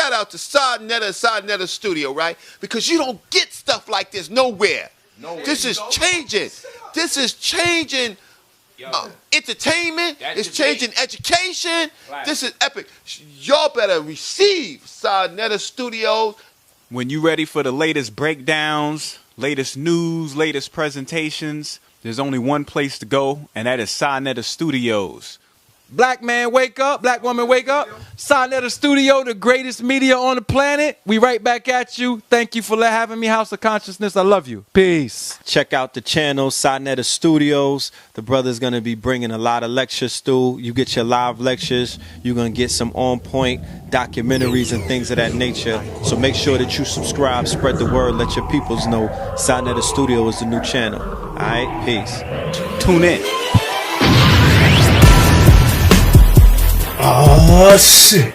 shout out to Sadnetta Studio, right? Because you don't get stuff like this nowhere. This is changing. This is changing entertainment. It's changing education. Right. This is epic. Y'all better receive Sadnetta Studios. When you ready for the latest breakdowns, latest news, latest presentations, there's only one place to go, and that is Sadnetta Studios. Black man, wake up. Black woman, wake up. Sadnetta Studio, the greatest media on the planet. We right back at you. Thank you for having me, House of Consciousness. I love you. Peace. Check out the channel, Sadnetta Studios. The brother's going to be bringing a lot of lectures through. You get your live lectures. You're going to get some on-point documentaries and things of that nature. So make sure that you subscribe, spread the word, let your peoples know Sadnetta Studio is the new channel. All right? Peace. Tune in. Oh shit.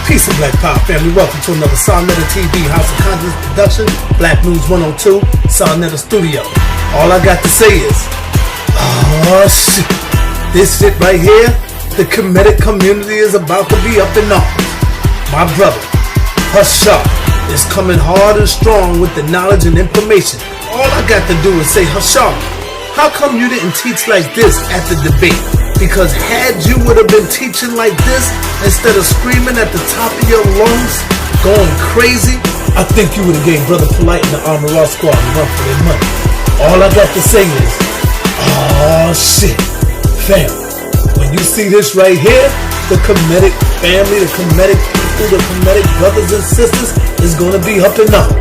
Peace and Black Power family. Welcome to another Sadnetta TV House of Conscience production. Black News 102, Sadnetta Studio. All I got to say is, oh shit. This shit right here, the Kemetic community is about to be up in arms. My brother, Hashar, is coming hard and strong with the knowledge and information. All I got to do is say, Hashar, how come you didn't teach like this at the debate? Because had you would have been teaching like this instead of screaming at the top of your lungs, going crazy, I think you would have gave Brother Polite and the Armor Squad a run for their money. All I got to say is, oh shit, fam. When you see this right here, the Kemetic family, the Kemetic people, the Kemetic brothers and sisters is gonna be up and up.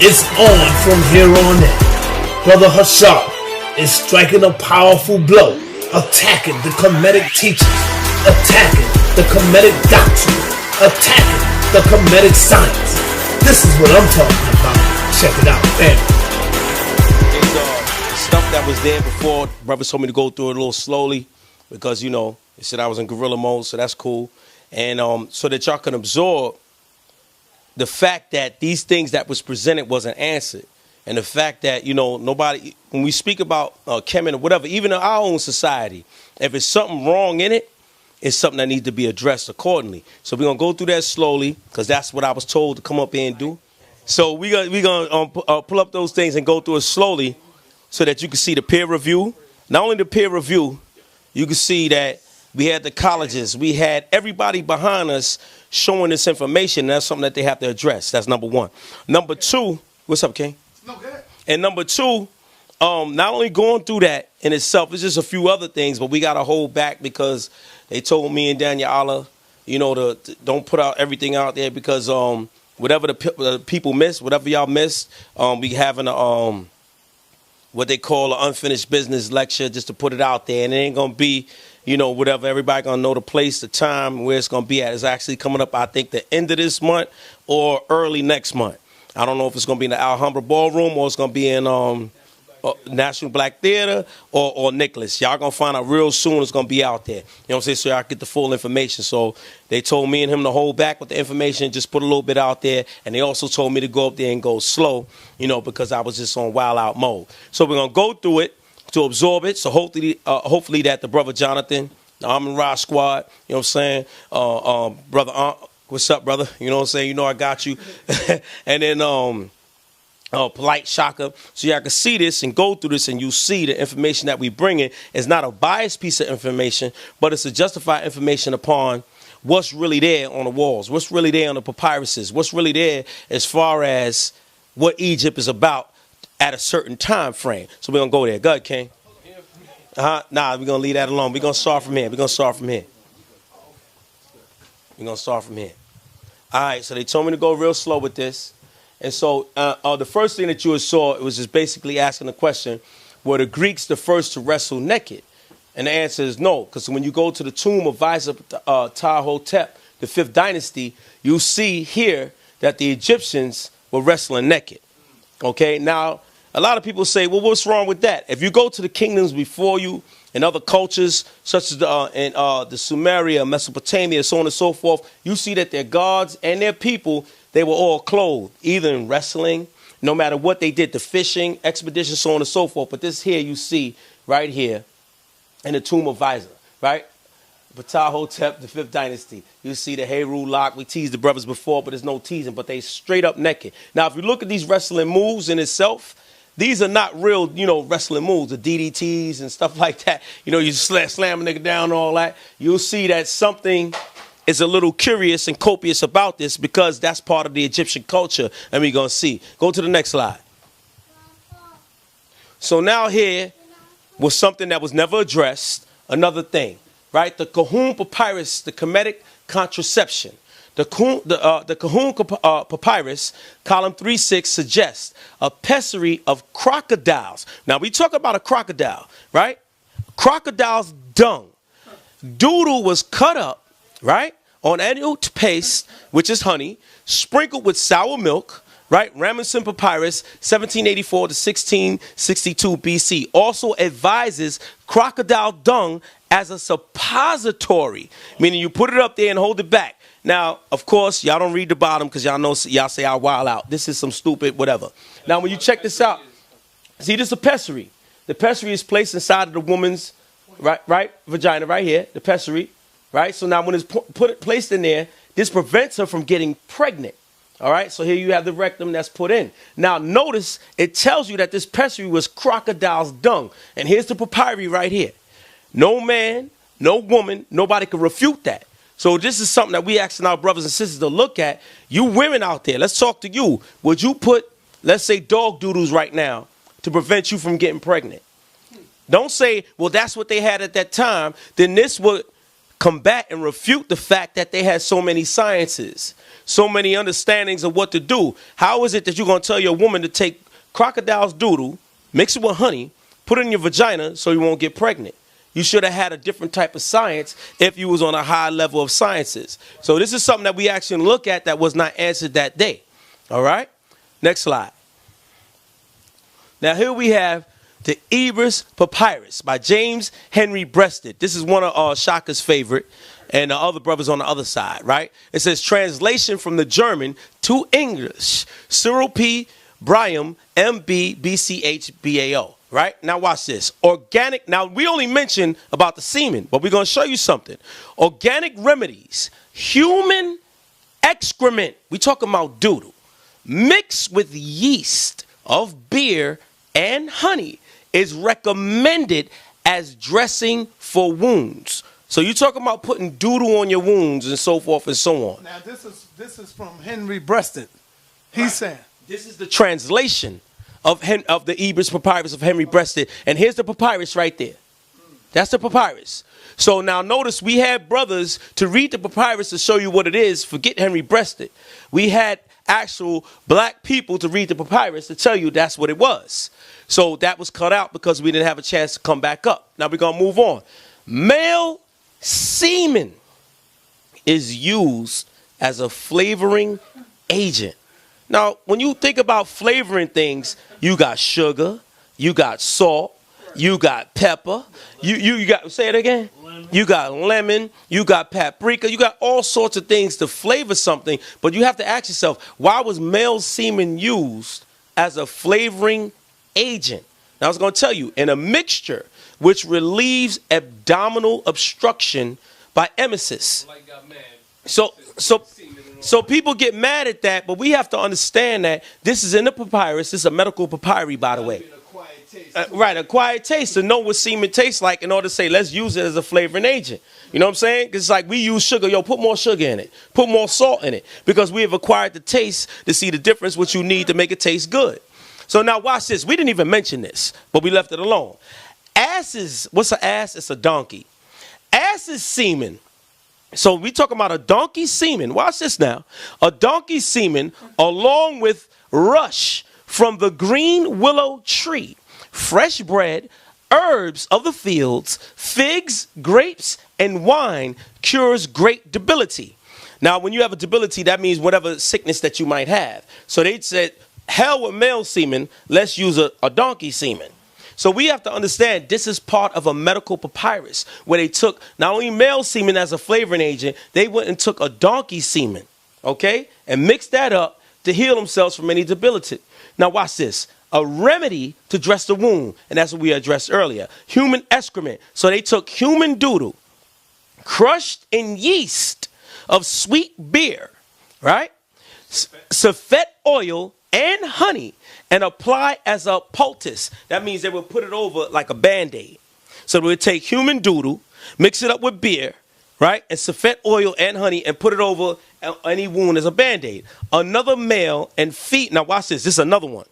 It's on from here on in. Brother Hashar is striking a powerful blow, attacking the Kemetic teachers, attacking the Kemetic doctrine, attacking the Kemetic science. This is what I'm talking about. Check it out, family. Stuff that was there before, brothers told me to go through it a little slowly because, you know, they said I was in guerrilla mode, so that's cool. And so that y'all can absorb the fact that these things that was presented wasn't answered. And the fact that, you know, nobody, when we speak about Kemet or whatever, even in our own society, if there's something wrong in it, it's something that needs to be addressed accordingly. So we're going to go through that slowly because that's what I was told to come up here and do. So we're going to pull up those things and go through it slowly so that you can see the peer review. Not only the peer review, you can see that we had the colleges. We had everybody behind us showing this information. And that's something that they have to address. That's number one. Number two, what's up, King? And number two, not only going through that in itself, it's just a few other things, but we got to hold back because they told me and Danyaahla, you know, to don't put out everything out there because whatever the people miss, whatever y'all missed, we having a what they call an unfinished business lecture just to put it out there, and it ain't gonna be, you know, whatever. Everybody gonna know the place, the time, where it's gonna be at. It's actually coming up, I think, the end of this month or early next month. I don't know if it's going to be in the Alhambra Ballroom or it's going to be in National Black Theater or Nicholas. Y'all going to find out real soon it's going to be out there. You know what I'm saying? So y'all get the full information. So they told me and him to hold back with the information, just put a little bit out there. And they also told me to go up there and go slow, you know, because I was just on wild out mode. So we're going to go through it to absorb it. So hopefully that the brother Jonathan, the Armor Squad, you know what I'm saying, brother what's up, brother? You know what I'm saying? You know I got you. And then Polite Shaka. So y'all can see this and go through this and you see the information that we bring in is not a biased piece of information, but it's a justified information upon what's really there on the walls, what's really there on the papyruses, what's really there as far as what Egypt is about at a certain time frame. So we're going to go there. Go ahead, King. Nah, we're going to leave that alone. We're going to start from here. We're going to start from here. We're going to start from here. All right, so they told me to go real slow with this. And so the first thing that you saw, it was just basically asking the question, were the Greeks the first to wrestle naked? And the answer is no, because when you go to the tomb of Ptah-hotep, the 5th dynasty, you see here that the Egyptians were wrestling naked. Okay, now a lot of people say, well, what's wrong with that? If you go to the kingdoms before you, in other cultures, such as the Sumeria, Mesopotamia, so on and so forth, you see that their gods and their people, they were all clothed, either in wrestling, no matter what they did, the fishing, expedition, so on and so forth. But this here you see right here in the tomb of Vizor, right? Ptahhotep, the 5th dynasty. You see the Heru lock. We teased the brothers before, but there's no teasing. But they straight up naked. Now, if you look at these wrestling moves in itself, these are not real, wrestling moves, the DDTs and stuff like that. You slam a nigga down and all that. You'll see that something is a little curious and copious about this because that's part of the Egyptian culture. And we're going to see. Go to the next slide. So now here was something that was never addressed. Another thing, right? The Kahun papyrus, the Kemetic contraception. The Kahun papyrus, column 3-6, suggests a pessary of crocodiles. Now, we talk about a crocodile, right? Crocodile's dung. Doodle was cut up, right, on annual paste, which is honey, sprinkled with sour milk, right? Ramesses Papyrus, 1784 to 1662 BC, also advises crocodile dung as a suppository, meaning you put it up there and hold it back. Now, of course, y'all don't read the bottom because y'all say I wild out. This is some stupid whatever. Now, when you check this out, see, this is a pessary. The pessary is placed inside of the woman's right vagina right here, the pessary, right? So now when it's placed in there, this prevents her from getting pregnant. All right, so here you have the rectum that's put in. Now, notice it tells you that this pessary was crocodile's dung. And here's the papyri right here. No man, no woman, nobody could refute that. So this is something that we asking our brothers and sisters to look at. You women out there, let's talk to you. Would you put, let's say, dog doodles right now to prevent you from getting pregnant? Don't say, well, that's what they had at that time. Then this would combat and refute the fact that they had so many sciences, so many understandings of what to do. How is it that you're going to tell your woman to take crocodile's doodle, mix it with honey, put it in your vagina so you won't get pregnant? You should have had a different type of science if you was on a high level of sciences. So this is something that we actually look at that was not answered that day. All right? Next slide. Now here we have the Ebers Papyrus by James Henry Breasted. This is one of Shaka's favorite, and the other brothers on the other side, right? It says, translation from the German to English. Cyril P. Briam, M.B. B.C.H.B.A.O. Right? Now watch this. Organic. Now we only mentioned about the semen, but we're going to show you something. Organic remedies, human excrement, we talking about doodle, mixed with yeast of beer and honey is recommended as dressing for wounds. So you're talking about putting doodle on your wounds and so forth and so on. Now this is from Henry Breasted. He's saying this is the translation of the Ebers Papyrus of Henry Breasted. And here's the papyrus right there. That's the papyrus. So now notice we had brothers to read the papyrus to show you what it is. Forget Henry Breasted. We had actual black people to read the papyrus to tell you that's what it was. So that was cut out because we didn't have a chance to come back up. Now we're going to move on. Male semen is used as a flavoring agent. Now, when you think about flavoring things, you got sugar, you got salt, you got pepper, you got, say it again, you got lemon, you got paprika, you got all sorts of things to flavor something, but you have to ask yourself, why was male semen used as a flavoring agent? Now, I was going to tell you, in a mixture which relieves abdominal obstruction by emesis. So people get mad at that, but we have to understand that this is in the papyrus. This is a medical papyri, by the way. Right, acquired taste to know what semen tastes like in order to say, let's use it as a flavoring agent. You know what I'm saying? It's like we use sugar. Yo, put more sugar in it. Put more salt in it. Because we have acquired the taste to see the difference, what you need to make it taste good. So now watch this. We didn't even mention this, but we left it alone. Asses, what's an ass? It's a donkey. Ass's semen. So we talking about a donkey semen. Watch this now. A donkey semen along with rush from the green willow tree, fresh bread, herbs of the fields, figs, grapes, and wine cures great debility. Now, when you have a debility, that means whatever sickness that you might have. So they said, hell with male semen, let's use a donkey semen. So we have to understand this is part of a medical papyrus where they took not only male semen as a flavoring agent, they went and took a donkey semen, okay, and mixed that up to heal themselves from any debility. Now watch this. A remedy to dress the wound, and that's what we addressed earlier. Human excrement. So they took human doodle, crushed in yeast of sweet beer, right? Safet oil and honey, and apply as a poultice. That means they would put it over like a Band-Aid. So they would take human doodle, mix it up with beer, right? And safet oil and honey, and put it over any wound as a Band-Aid. Another male and female, now watch this, this is another one.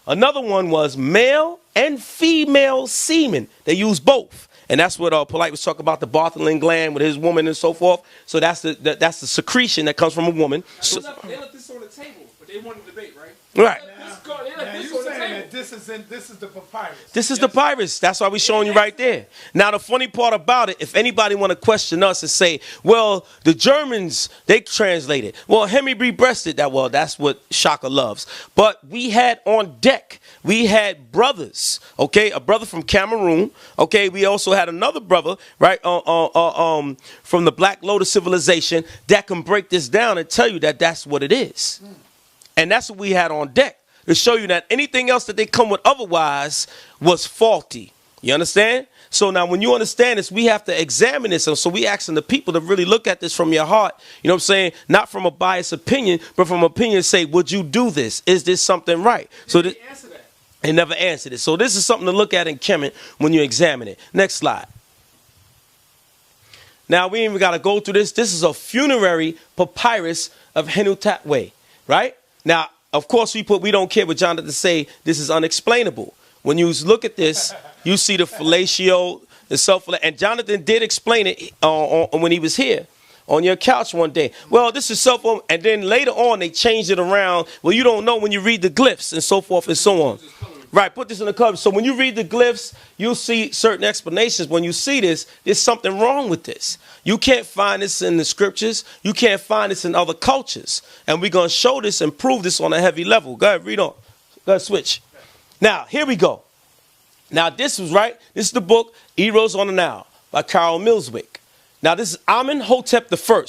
Another one was male and female semen. They use both. And that's what Polite was talking about, the Bartholin gland with his woman and so forth. So that's the secretion that comes from a woman. They left this on the table, but they wanted to debate, right? Right. This is the papyrus. This is the papyrus. That's why we're showing you right there. Now, the funny part about it, if anybody want to question us and say, well, the Germans, they translated. Well, Henry B. breasted that. Well, that's what Shaka loves. But we had on deck, we had brothers, okay, a brother from Cameroon, okay. We also had another brother, right, from the Black Lotus civilization that can break this down and tell you that that's what it is. And that's what we had on deck, to show you that anything else that they come with otherwise was faulty. You understand? So now when you understand this, we have to examine this. And so we asking the people to really look at this from your heart. You know what I'm saying? Not from a biased opinion, but from opinion, say, would you do this? Is this something right? So they never answered it. So this is something to look at in Kemet when you examine it. Next slide. Now we ain't even got to go through this. This is a funerary papyrus of Henutatwe, right? Now, of course, we don't care what Jonathan say. This is unexplainable. When you look at this, you see the fellatio, the self, and Jonathan did explain it when he was here on your couch one day. Well, this is self, and then later on they changed it around. Well, you don't know when you read the glyphs and so forth and so on. Right, put this in the cover. So when you read the glyphs, you'll see certain explanations. When you see this, there's something wrong with this. You can't find this in the scriptures. You can't find this in other cultures. And we're going to show this and prove this on a heavy level. Go ahead, read on. Go ahead, switch. Now, here we go. Now, this was right. This is the book, Eros on the Nile by Carol Millswick. Now, this is Amenhotep I,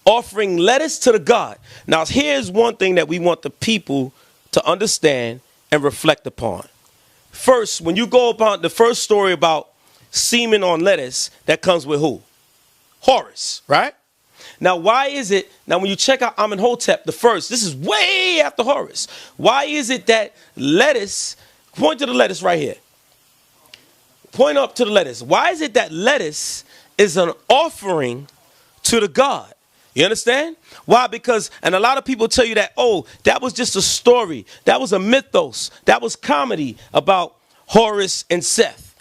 offering lettuce to the god. Now, here's one thing that we want the people to understand and reflect upon. First, when you go about the first story about semen on lettuce, that comes with who? Horus, right? Now, why is it, now when you check out Amenhotep I, this is way after Horus. Why is it that lettuce, point to the lettuce right here. Point up to the lettuce. Why is it that lettuce is an offering to the god? You understand? Why? Because, and a lot of people tell you that, oh, that was just a story. That was a mythos. That was comedy about Horus and Seth.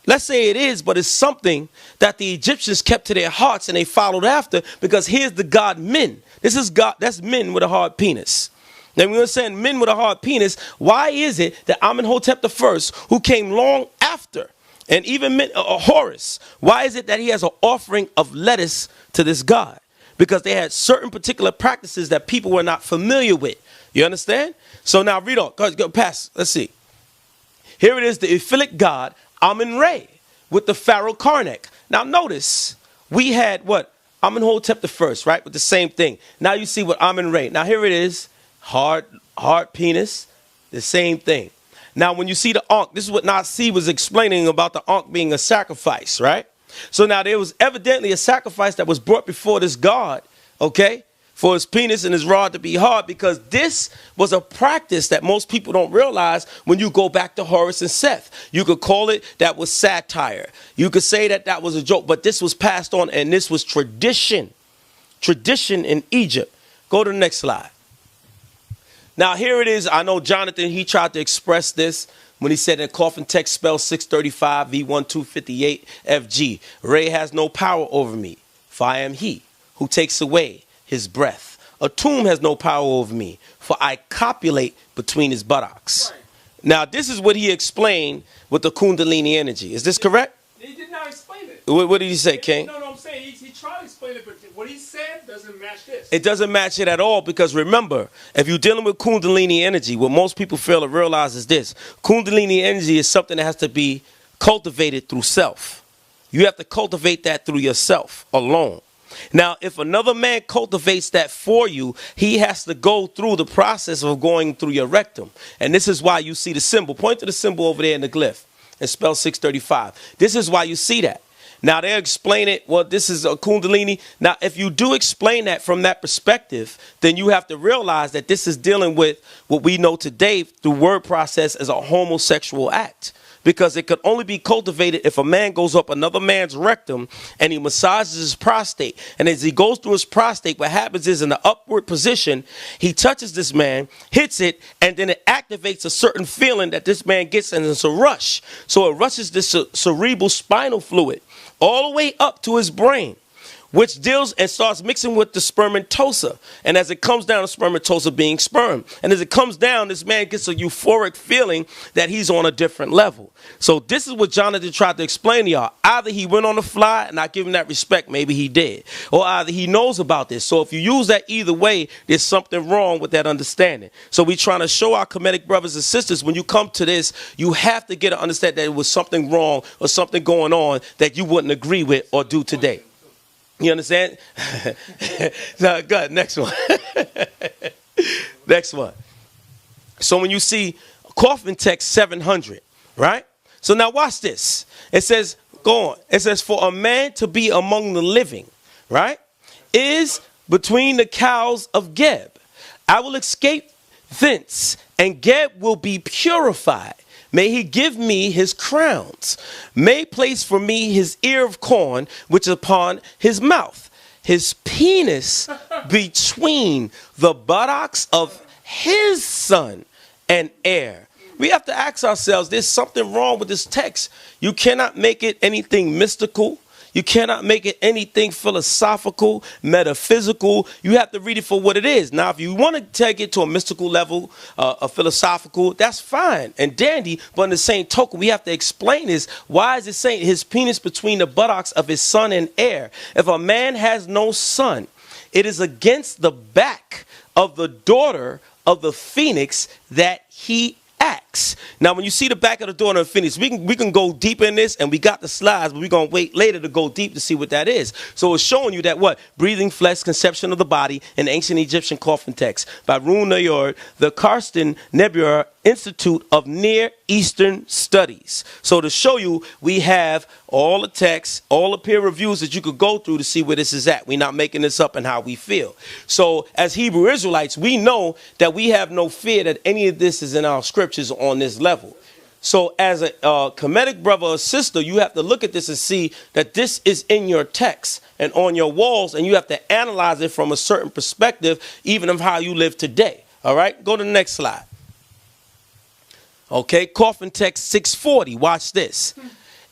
Let's say it is, but it's something that the Egyptians kept to their hearts and they followed after, because here's the god Men. This is God, that's men with a hard penis. Now we understand men with a hard penis. Why is it that Amenhotep I, who came long after, and even Horus, why is it that he has an offering of lettuce to this god? Because they had certain particular practices that people were not familiar with. You understand? So now read on. Go past. Let's see. Here it is, the Iphilic god Amun-Re with the pharaoh Karnak. Now notice, we had what? Amenhotep I, right? With the same thing. Now you see what Amun-Re. Now here it is, hard penis, the same thing. Now when you see the Ankh, this is what Nasi was explaining about the Ankh being a sacrifice, right? So now there was evidently a sacrifice that was brought before this god, okay, for his penis and his rod to be hard, because this was a practice that most people don't realize when you go back to Horus and Seth. You could call it that was satire. You could say that that was a joke, but this was passed on, and this was tradition. Tradition in Egypt. Go to the next slide. Now here it is. I know Jonathan, he tried to express this when he said in coffin text spell 635 V1258 FG, Re has no power over me, for I am he who takes away his breath. A tomb has no power over me, for I copulate between his buttocks. Right. Now this is what he explained with the Kundalini energy. Is this correct? He did not explain it. What did he say, King? No, I'm saying he tried to explain it, but what he said doesn't match this. It doesn't match it at all, because remember, if you're dealing with Kundalini energy, what most people fail to realize is this. Kundalini energy is something that has to be cultivated through self. You have to cultivate that through yourself alone. Now, if another man cultivates that for you, he has to go through the process of going through your rectum. And this is why you see the symbol. Point to the symbol over there in the glyph and spell 635. This is why you see that. Now they explain it, well, this is a Kundalini. Now, if you do explain that from that perspective, then you have to realize that this is dealing with what we know today through word process as a homosexual act. Because it could only be cultivated if a man goes up another man's rectum and he massages his prostate. And as he goes through his prostate, what happens is in the upward position, he touches this man, hits it, and then it activates a certain feeling that this man gets, and it's a rush. So it rushes this cerebral spinal fluid all the way up to his brain, which deals and starts mixing with the spermatosa. And as it comes down, the spermatosa being sperm. And as it comes down, this man gets a euphoric feeling that he's on a different level. So this is what Jonathan tried to explain to y'all. Either he went on the fly and not give him that respect, maybe he did. Or either he knows about this. So if you use that either way, there's something wrong with that understanding. So we're trying to show our Kemetic brothers and sisters, when you come to this, you have to get to understand that it was something wrong or something going on that you wouldn't agree with or do today. You understand? No, go ahead, next one. Next one. So when you see coffin text 700, right? So now watch this. It says, go on. It says, for a man to be among the living, right, is between the cows of Geb. I will escape thence, and Geb will be purified. May he give me his crowns. May place for me his ear of corn, which is upon his mouth. His penis between the buttocks of his son and heir. We have to ask ourselves, there's something wrong with this text. You cannot make it anything mystical. You cannot make it anything philosophical, metaphysical. You have to read it for what it is. Now, if you want to take it to a mystical level, a philosophical, that's fine and dandy. But in the same token, we have to explain this. Why is it saying his penis between the buttocks of his son and heir? If a man has no son, it is against the back of the daughter of the phoenix that he acts. Now, when you see the back of the daughter of Phoenix, we can go deep in this, and we got the slides, but we're going to wait later to go deep to see what that is. So it's showing you that what? Breathing flesh, conception of the body, in ancient Egyptian coffin text by Rune Nayard, the Karsten Nebula Institute of Near Eastern Studies. So to show you, we have all the texts, all the peer reviews that you could go through to see where this is at. We're not making this up and how we feel. So as Hebrew Israelites, we know that we have no fear that any of this is in our scriptures on this level. So as a Kemetic brother or sister, you have to look at this and see that this is in your text and on your walls, and you have to analyze it from a certain perspective, even of how you live today. All right, go to the next slide. Okay, coffin text 640. Watch this.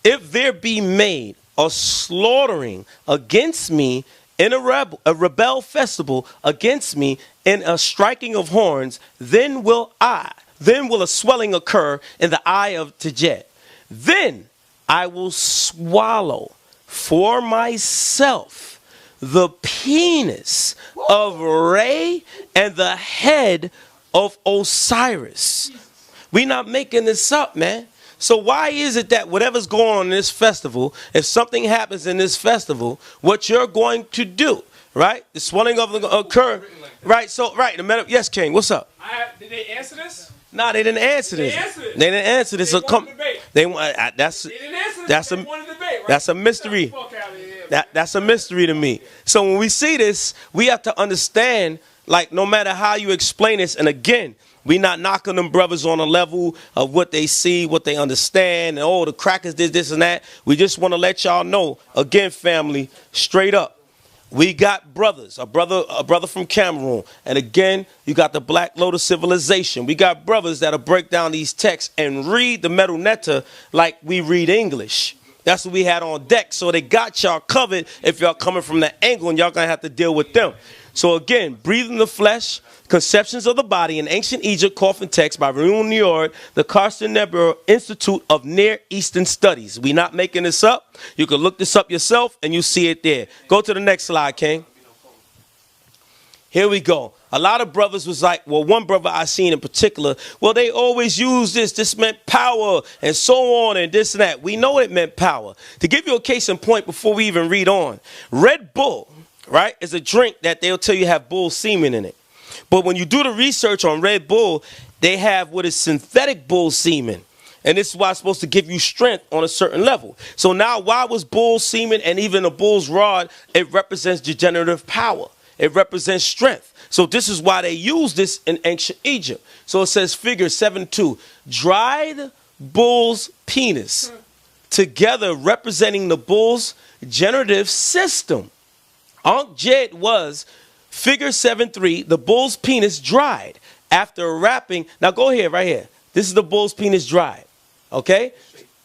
If there be made a slaughtering against me in a rebel festival against me in a striking of horns, then will a swelling occur in the eye of Tejet. Then I will swallow for myself the penis of Re and the head of Osiris. We're not making this up, man. So why is it that whatever's going on in this festival, if something happens in this festival, what you're going to do, right? The swelling of the occur, right? So, right. Yes, King. What's up? Did they answer this? No, they didn't answer this. They didn't answer this. They wanted debate. They want that's They didn't answer this. that's They a wanted debate, right? that's a mystery. That's a mystery to me. So when we see this, we have to understand, like, no matter how you explain this, and again, we not knocking them brothers on a level of what they see, what they understand, and oh, the crackers did this and that. We just want to let y'all know, again, family, straight up. We got brothers, a brother from Cameroon. And again, you got the Black Lotus Civilization. We got brothers that'll break down these texts and read the Metal Netta like we read English. That's what we had on deck. So they got y'all covered if y'all coming from that angle, and y'all going to have to deal with them. So again, breathing the flesh, conceptions of the body in ancient Egypt, coffin text by Rune Nayard, the Karsten Nebula Institute of Near Eastern Studies. We not making this up. You can look this up yourself and you see it there. Go to the next slide, King. Here we go. A lot of brothers was like, well, one brother I seen in particular, well, they always use this. This meant power and so on and this and that. We know it meant power. To give you a case in point before we even read on, Red Bull, right, is a drink that they'll tell you have bull semen in it. But when you do the research on Red Bull, they have what is synthetic bull semen. And this is why it's supposed to give you strength on a certain level. So now why was bull's semen and even a bull's rod, it represents degenerative power. It represents strength. So this is why they use this in ancient Egypt. So it says figure 7-2, dried bull's penis together representing the bull's generative system. Ankh Jed was figure 7-3, the bull's penis dried after wrapping. Now go here, right here. This is the bull's penis dried. Okay?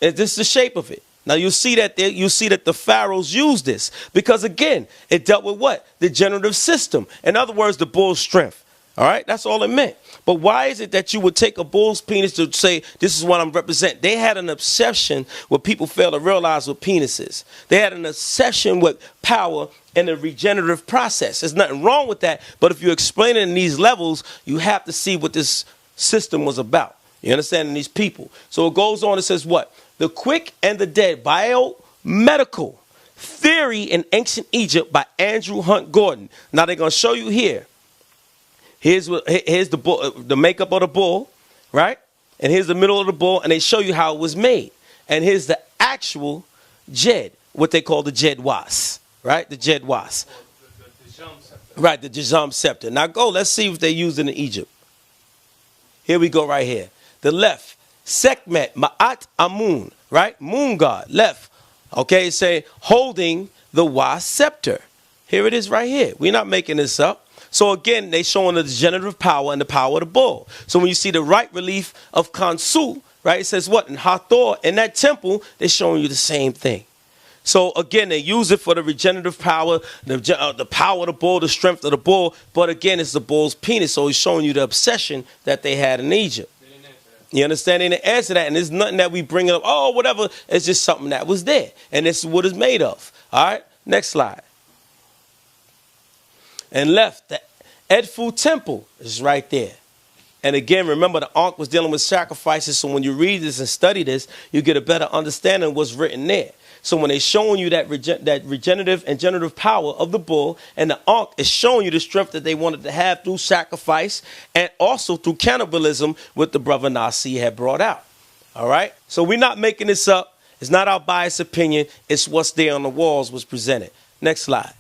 And this is the shape of it. Now you see that the pharaohs used this because again, it dealt with what? The generative system. In other words, the bull's strength. All right? That's all it meant. But why is it that you would take a bull's penis to say, this is what I'm representing? They had an obsession, what people fail to realize with penises. They had an obsession with power and the regenerative process. There's nothing wrong with that. But if you explain it in these levels, you have to see what this system was about. You understand? And these people. So it goes on, it says what? The quick and the dead, biomedical theory in ancient Egypt by Andrew Hunt Gordon. Now they're going to show you here. Here's the bull, the makeup of the bull, right? And here's the middle of the bull, and they show you how it was made. And here's the actual Jed, what they call the Jed Was, right? The Jed Was. Right, the Jazam scepter. Now go, let's see if they used it in Egypt. Here we go right here. The left, Sekhmet, Ma'at Amun, right? Moon god, left. Okay, say holding the Was scepter. Here it is right here. We're not making this up. So again, they showing the degenerative power and the power of the bull. So when you see the right relief of Khonsu, right, it says what? In Hathor, in that temple, they're showing you the same thing. So again, they use it for the regenerative power, the power of the bull, the strength of the bull. But again, it's the bull's penis. So he's showing you the obsession that they had in Egypt. You understand? They didn't answer that. And there's nothing that we bring up, oh, whatever. It's just something that was there. And this is what it's made of. All right? Next slide. And left, the Edfu temple is right there. And again, remember the Ankh was dealing with sacrifices. So when you read this and study this, you get a better understanding of what's written there. So when they're showing you that regenerative and generative power of the bull, and the Ankh is showing you the strength that they wanted to have through sacrifice and also through cannibalism, what the brother Nasi had brought out. All right? So we're not making this up. It's not our biased opinion. It's what's there on the walls was presented. Next slide.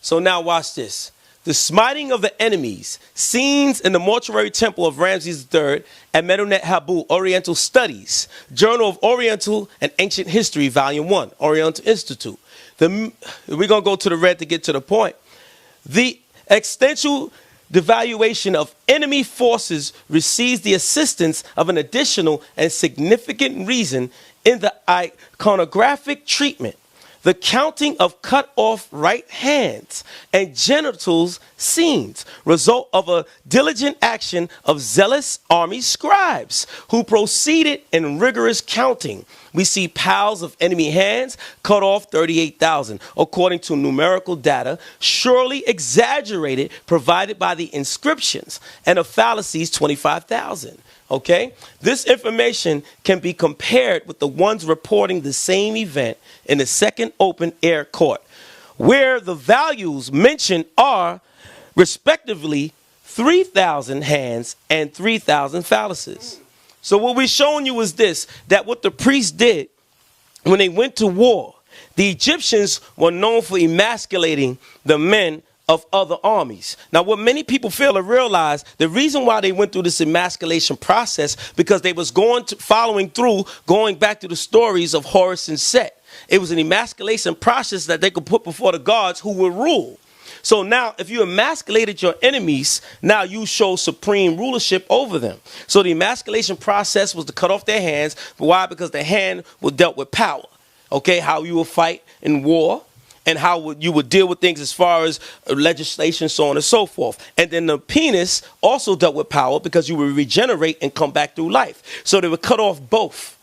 So now watch this. The smiting of the enemies, scenes in the mortuary temple of Ramses III at Medinet Habu, Oriental Studies, Journal of Oriental and Ancient History, Volume 1, Oriental Institute. We're going to go to the red to get to the point. The extensive devaluation of enemy forces receives the assistance of an additional and significant reason in the iconographic treatment. The counting of cut off right hands and genitals scenes, result of a diligent action of zealous army scribes who proceeded in rigorous counting. We see piles of enemy hands cut off 38,000, according to numerical data, surely exaggerated, provided by the inscriptions, and of fallacies 25,000. Okay, this information can be compared with the ones reporting the same event in the second open air court, where the values mentioned are respectively 3,000 hands and 3,000 phalluses. So what we're showing you is this, that what the priests did when they went to war, the Egyptians were known for emasculating the men of other armies. Now, what many people fail to realize, the reason why they went through this emasculation process, because they was following through, going back to the stories of Horus and Set. It was an emasculation process that they could put before the gods who would rule. So now, if you emasculated your enemies, now you show supreme rulership over them. So the emasculation process was to cut off their hands. But why? Because the hand was dealt with power. Okay, how you would fight in war, and how you would deal with things as far as legislation, so on and so forth. And then the penis also dealt with power, because you would regenerate and come back through life. So they would cut off both.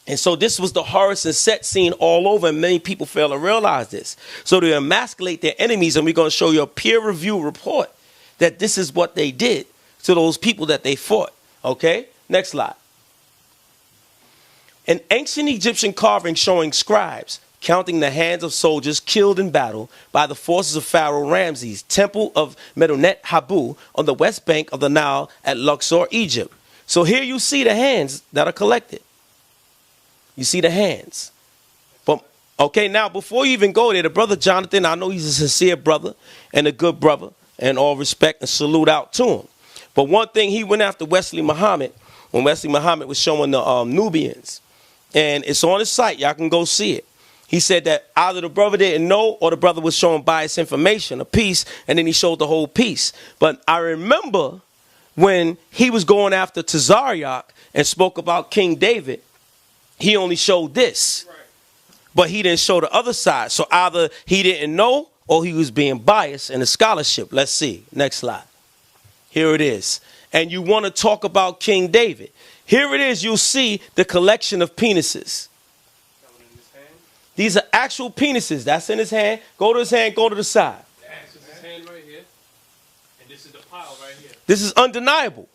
And so this was the Horus and Set scene all over, and many people fail to realize this. So to emasculate their enemies, and we're going to show you a peer-reviewed report that this is what they did to those people that they fought. Okay? Next slide. An ancient Egyptian carving showing scribes counting the hands of soldiers killed in battle by the forces of Pharaoh Ramses, temple of Medinet Habu on the west bank of the Nile at Luxor, Egypt. So here you see the hands that are collected. You see the hands. But okay, now before you even go there, the brother Jonathan, I know he's a sincere brother and a good brother, and all respect and salute out to him. But one thing, he went after Wesley Muhammad when Wesley Muhammad was showing the Nubians. And it's on his site. Y'all can go see it. He said that either the brother didn't know or the brother was showing biased information, a piece, and then he showed the whole piece. But I remember when he was going after Tazaryak and spoke about King David, he only showed this. Right. But he didn't show the other side. So either he didn't know or he was being biased in the scholarship. Let's see. Next slide. Here it is. And you want to talk about King David. Here it is. You'll see the collection of penises. These are actual penises. That's in his hand. Go to his hand. Go to the side. That's his hand right here. And this is the pile right here. This is undeniable.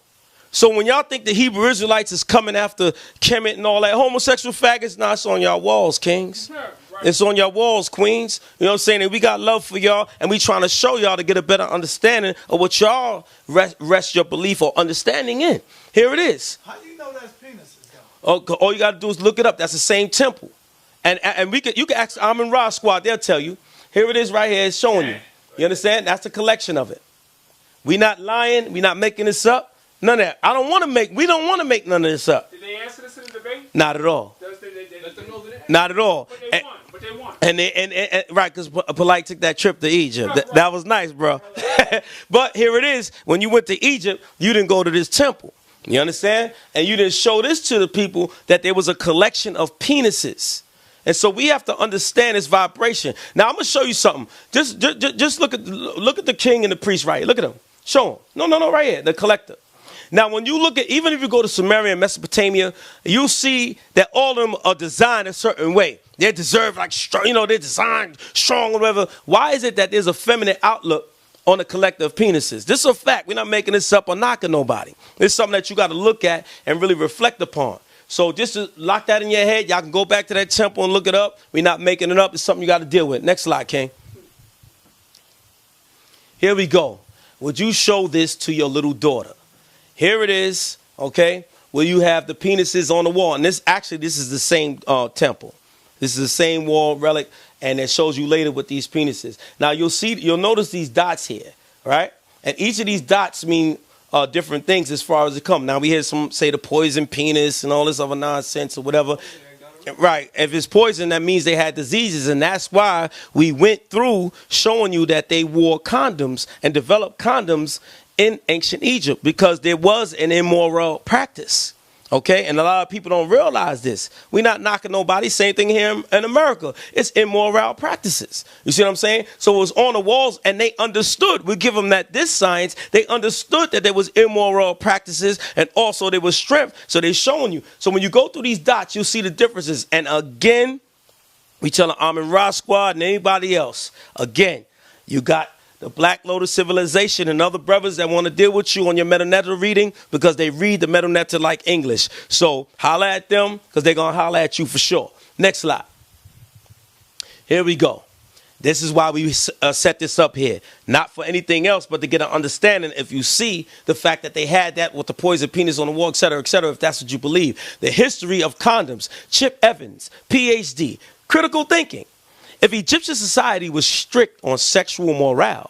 So when y'all think the Hebrew Israelites is coming after Kemet and all that, homosexual faggots, nah, it's on y'all walls, kings. Sure, right. It's on your walls, queens. You know what I'm saying? And we got love for y'all, and we trying to show y'all to get a better understanding of what y'all rest your belief or understanding in. Here it is. How do you know that's penises, though? Oh, all you got to do is look it up. That's the same temple. And you can ask Murda squad, they'll tell you. Here it is right here, it's showing you. You understand? That's the collection of it. We not lying, we not making this up. None of that. We don't want to make none of this up. Did they answer this in the debate? Not at all. Let them know that. Not at all. But they won. And right, because Polite took that trip to Egypt. That was nice, bro. But here it is. When you went to Egypt, you didn't go to this temple. You understand? And you didn't show this to the people that there was a collection of penises. And so we have to understand this vibration. Now I'm gonna show you something. Just look at the king and the priest right here. Look at them. Show them. No, right here, the collector. Now when you look at, even if you go to Samaria and Mesopotamia, you'll see that all of them are designed a certain way. They're deserved like strong, they're designed strong or whatever. Why is it that there's a feminine outlook on the collector of penises? This is a fact. We're not making this up or knocking nobody. It's something that you got to look at and really reflect upon. So just to lock that in your head, y'all can go back to that temple and look it up. We're not making it up. It's something you got to deal with. Next slide, King. Here we go. Would you show this to your little daughter? Here it is, okay, where you have the penises on the wall. And this is the same temple. This is the same wall relic, and it shows you later with these penises. Now you'll notice these dots here, right? And each of these dots mean different things as far as it comes. Now we hear some say the poison penis and all this other nonsense or whatever. Right. If it's poison, that means they had diseases. And that's why we went through showing you that they wore condoms and developed condoms in ancient Egypt because there was an immoral practice. Okay, and a lot of people don't realize this. We're not knocking nobody. Same thing here in America. It's immoral practices. You see what I'm saying? So it was on the walls, and they understood. We give them this science. They understood that there was immoral practices, and also there was strength. So they're showing you. So when you go through these dots, you'll see the differences. And again, we tell the Murda squad and anybody else, again, you got the Black Lotus Civilization and other brothers that want to deal with you on your Metanetta reading because they read the Metanetta like English. So holla at them because they're going to holla at you for sure. Next slide. Here we go. This is why we set this up here. Not for anything else, but to get an understanding if you see the fact that they had that with the poison penis on the wall, et cetera, if that's what you believe. The history of condoms. Chip Evans, PhD, critical thinking. If Egyptian society was strict on sexual morale,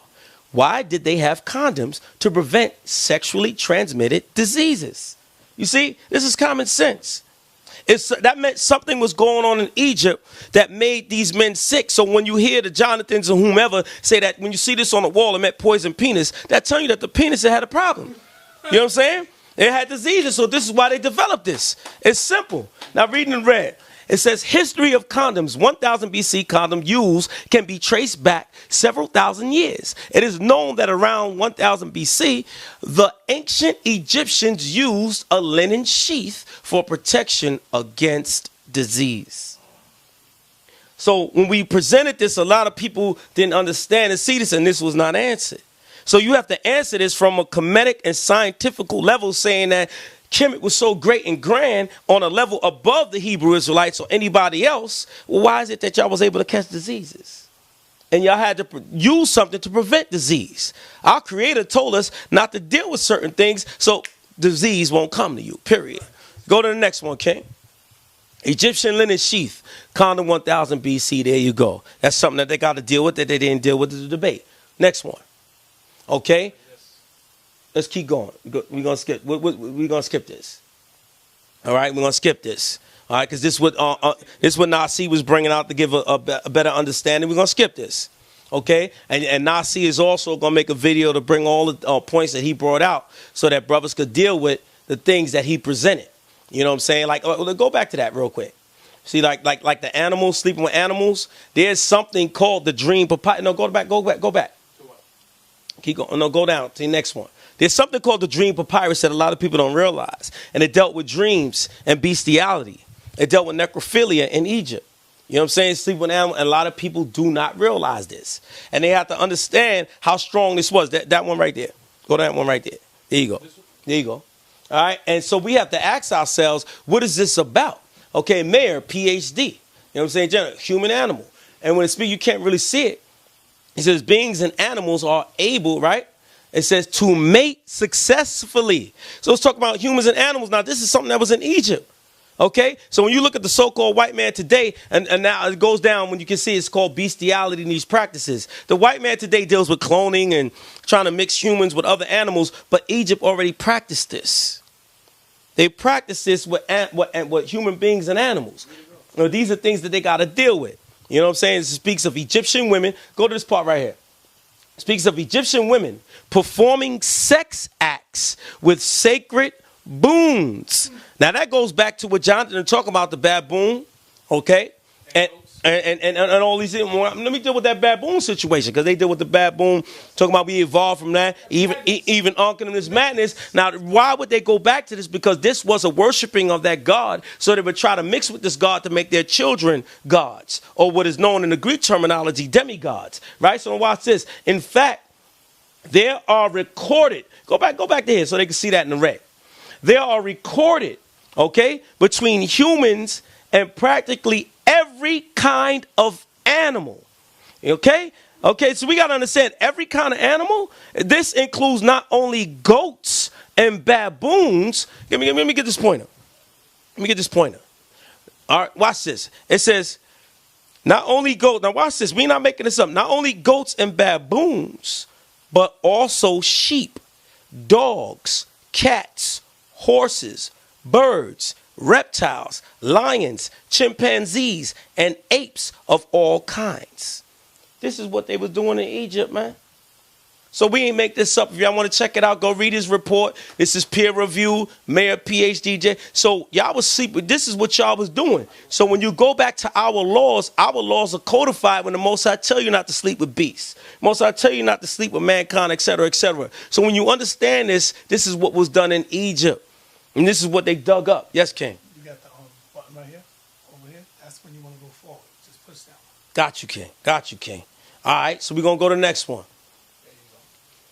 why did they have condoms to prevent sexually transmitted diseases? You see, this is common sense. That meant something was going on in Egypt that made these men sick. So when you hear the Jonathans or whomever say that when you see this on the wall, it meant poison penis, that tells you that the penis had a problem. You know what I'm saying? It had diseases, so this is why they developed this. It's simple. Now reading in red. It says history of condoms, 1000 BC condom use can be traced back several thousand years. It is known that around 1000 BC, the ancient Egyptians used a linen sheath for protection against disease. So when we presented this, a lot of people didn't understand and see this, and this was not answered. So you have to answer this from a Kemetic and scientific level, saying that Kemet was so great and grand on a level above the Hebrew Israelites or anybody else. Well, why is it that y'all was able to catch diseases? And y'all had to use something to prevent disease. Our Creator told us not to deal with certain things. So disease won't come to you, period. Go to the next one, King. Egyptian linen sheath, condom 1000 BC. There you go. That's something that they got to deal with that they didn't deal with in the debate. Next one. Okay? Let's keep going. We're going to skip. We're going to skip this. All right? We're going to skip this. All right? Because this is what Nasi was bringing out to give a better understanding. We're going to skip this. Okay? And Nasi is also going to make a video to bring all the points that he brought out so that brothers could deal with the things that he presented. You know what I'm saying? Like, go back to that real quick. See, like the animals, sleeping with animals. There's something called the dream papyrus. No, go back. Keep going. No, go down to the next one. There's something called the dream papyrus that a lot of people don't realize. And it dealt with dreams and bestiality. It dealt with necrophilia in Egypt. You know what I'm saying? Sleep with animals. And a lot of people do not realize this. And they have to understand how strong this was. That one right there. Go to that one right there. There you go. There you go. All right. And so we have to ask ourselves, what is this about? Okay, Mayor, PhD. You know what I'm saying? General, human animal. And when it speaks, you can't really see it. He says beings and animals are able, right? It says to mate successfully. So let's talk about humans and animals. Now, this is something that was in Egypt. Okay? So when you look at the so-called white man today, and now it goes down when you can see it's called bestiality in these practices. The white man today deals with cloning and trying to mix humans with other animals, but Egypt already practiced this. They practice this with human beings and animals. You know, these are things that they got to deal with. You know what I'm saying? It speaks of Egyptian women. Go to this part right here. It speaks of Egyptian women performing sex acts with sacred baboons. Now that goes back to what Jonathan talking about, the baboon, okay? And all these things. Let me deal with that baboon situation, because they deal with the baboon, talking about we evolved from that, even unking this madness. Now, why would they go back to this? Because this was a worshiping of that God, so they would try to mix with this God to make their children gods, or what is known in the Greek terminology, demigods, right? So watch this. In fact, there are recorded, go back to here so they can see that in the red. There are recorded, okay, between humans and practically every kind of animal. Okay? Okay, so we got to understand every kind of animal. This includes not only goats and baboons. Let me get this pointer. Let me get this pointer. All right, watch this. It says, not only goats. Now watch this. We're not making this up. Not only goats and baboons, but also sheep, dogs, cats, horses, birds, reptiles, lions, chimpanzees, and apes of all kinds. This is what they was doing in Egypt, man. So we ain't make this up. If y'all want to check it out, go read his report. This is peer review, Mayor, PhD. So y'all was sleeping. This is what y'all was doing. So when you go back to our laws are codified when the Most High tell you not to sleep with beasts. Most High tell you not to sleep with mankind, etc., etc. So when you understand this, this is what was done in Egypt. And this is what they dug up. Yes, King? You got the button right here, over here. That's when you want to go forward. Just push that one. Got you, King. Got you, King. All right, so we're going to go to the next one. There you go.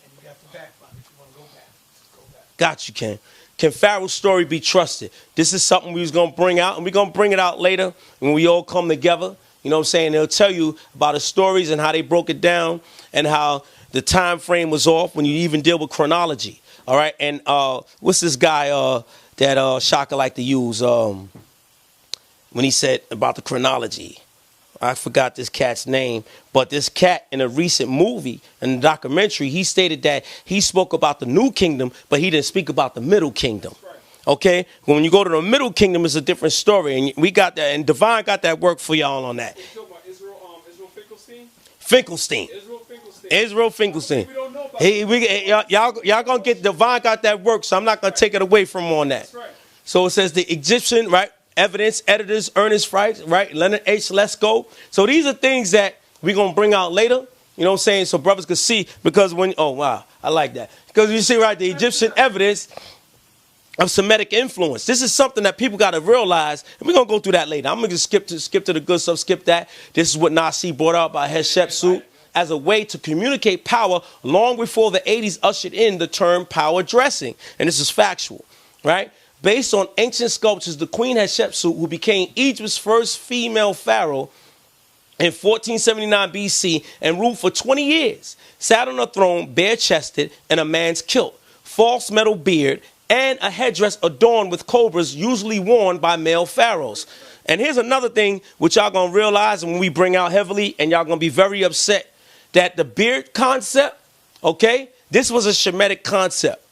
And you got the back button if you want to go back. Just go back. Got you, King. Can Pharaoh's story be trusted? This is something we was going to bring out, and we're going to bring it out later when we all come together. You know what I'm saying? They'll tell you about the stories and how they broke it down and how the time frame was off when you even deal with chronology. All right, and what's this guy that Shaka liked to use when he said about the chronology? I forgot this cat's name, but this cat in a recent movie and documentary, he stated that he spoke about the New Kingdom, but he didn't speak about the Middle Kingdom. Okay, when you go to the Middle Kingdom, it's a different story, and we got that, and Divine got that work for y'all on that. Finkelstein. Israel Finkelstein. Y'all gonna get Divine got that work, so I'm not gonna take it away from him on that. Right. So it says the Egyptian, right? Evidence editors, Ernest Fright, right? Leonard H. Lesko. So these are things that we're gonna bring out later. You know what I'm saying? So brothers could see, because when I like that. Because you see, right, the Egyptian evidence of Semitic influence. This is something that people got to realize, and we're going to go through that later. I'm going to skip to the good stuff, skip that. This is what Nasi brought out by Hatshepsut as a way to communicate power long before the 80s ushered in the term power dressing. And this is factual, right? Based on ancient sculptures, the Queen Hatshepsut, who became Egypt's first female pharaoh in 1479 BC and ruled for 20 years, sat on a throne bare-chested in a man's kilt, false metal beard, and a headdress adorned with cobras usually worn by male pharaohs. And here's another thing which y'all going to realize when we bring out heavily, and y'all going to be very upset, that the beard concept, okay, this was a Shemitic concept.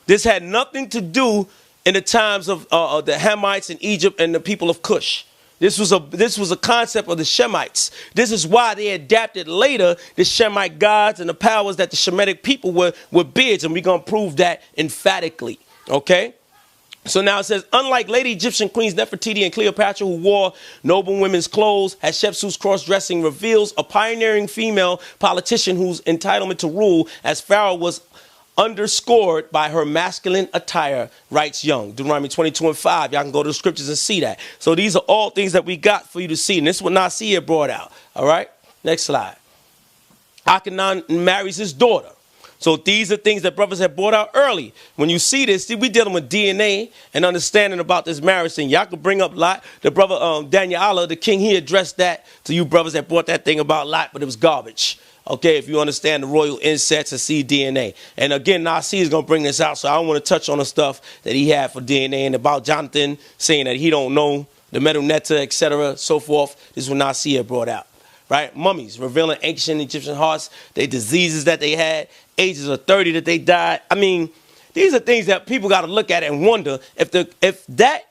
This had nothing to do in the times of the Hamites in Egypt and the people of Cush. This was a concept of the Shemites. This is why they adapted later the Shemite gods and the powers that the Shemitic people were beards, and we're going to prove that emphatically, okay? So now it says, unlike lady Egyptian queens Nefertiti and Cleopatra, who wore noble women's clothes, Hatshepsut's cross-dressing reveals a pioneering female politician whose entitlement to rule as pharaoh was underscored by her masculine attire, writes Young. Deuteronomy 22:5. Y'all can go to the scriptures and see that. So these are all things that we got for you to see. And this is what Nasir brought out. All right? Next slide. Akhenaten marries his daughter. So these are things that brothers have brought out early. When you see this, we dealing with DNA and understanding about this marriage thing. Y'all could bring up Lot. The brother Danyaahla, the king, he addressed that to you brothers that brought that thing about Lot, but it was garbage. Okay, if you understand the royal insets and see DNA. And again, Nasir is going to bring this out, so I don't want to touch on the stuff that he had for DNA and about Jonathan saying that he don't know the metal netta, etc., so forth. This is what Nasir brought out. Right? Mummies, revealing ancient Egyptian hearts, their diseases that they had, ages of 30 that they died. I mean, these are things that people got to look at and wonder if that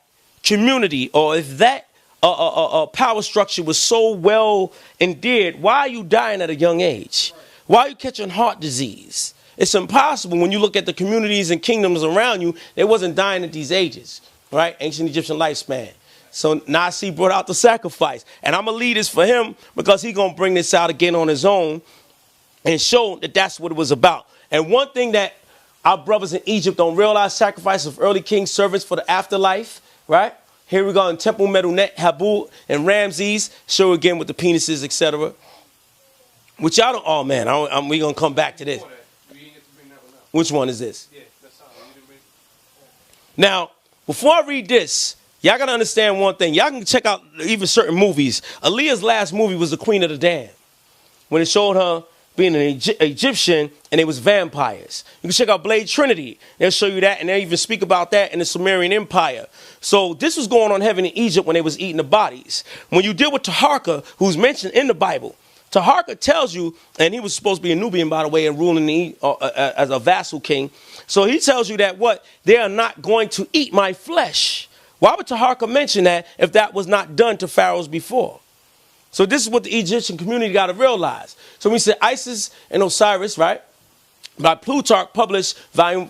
community or if that power structure was so well endeared, why are you dying at a young age? Why are you catching heart disease? It's impossible when you look at the communities and kingdoms around you. They wasn't dying at these ages, right? Ancient Egyptian lifespan. So Nasir brought out the sacrifice. And I'm going to lead this for him because he's going to bring this out again on his own and show that that's what it was about. And one thing that our brothers in Egypt don't realize, sacrifice of early king servants for the afterlife, right? Here we go in Temple Medunet, Habu, and Ramses. Show again with the penises, etc. Which y'all don't, oh man, we're going to come back to this. Which one is this? Now, before I read this, y'all got to understand one thing. Y'all can check out even certain movies. Aaliyah's last movie was The Queen of the Damned, when it showed her being an Egyptian and they was vampires. You can check out Blade Trinity. They'll show you that, and they even speak about that in the Sumerian Empire. So this was going on heaven in Egypt when they was eating the bodies. When you deal with Taharka, who's mentioned in the Bible, Taharka tells you, and he was supposed to be a Nubian, by the way, and ruling as a vassal king. So he tells you that what? They are not going to eat my flesh. Why would Taharka mention that if that was not done to pharaohs before? So this is what the Egyptian community got to realize. So we said Isis and Osiris, right? By Plutarch, published volume,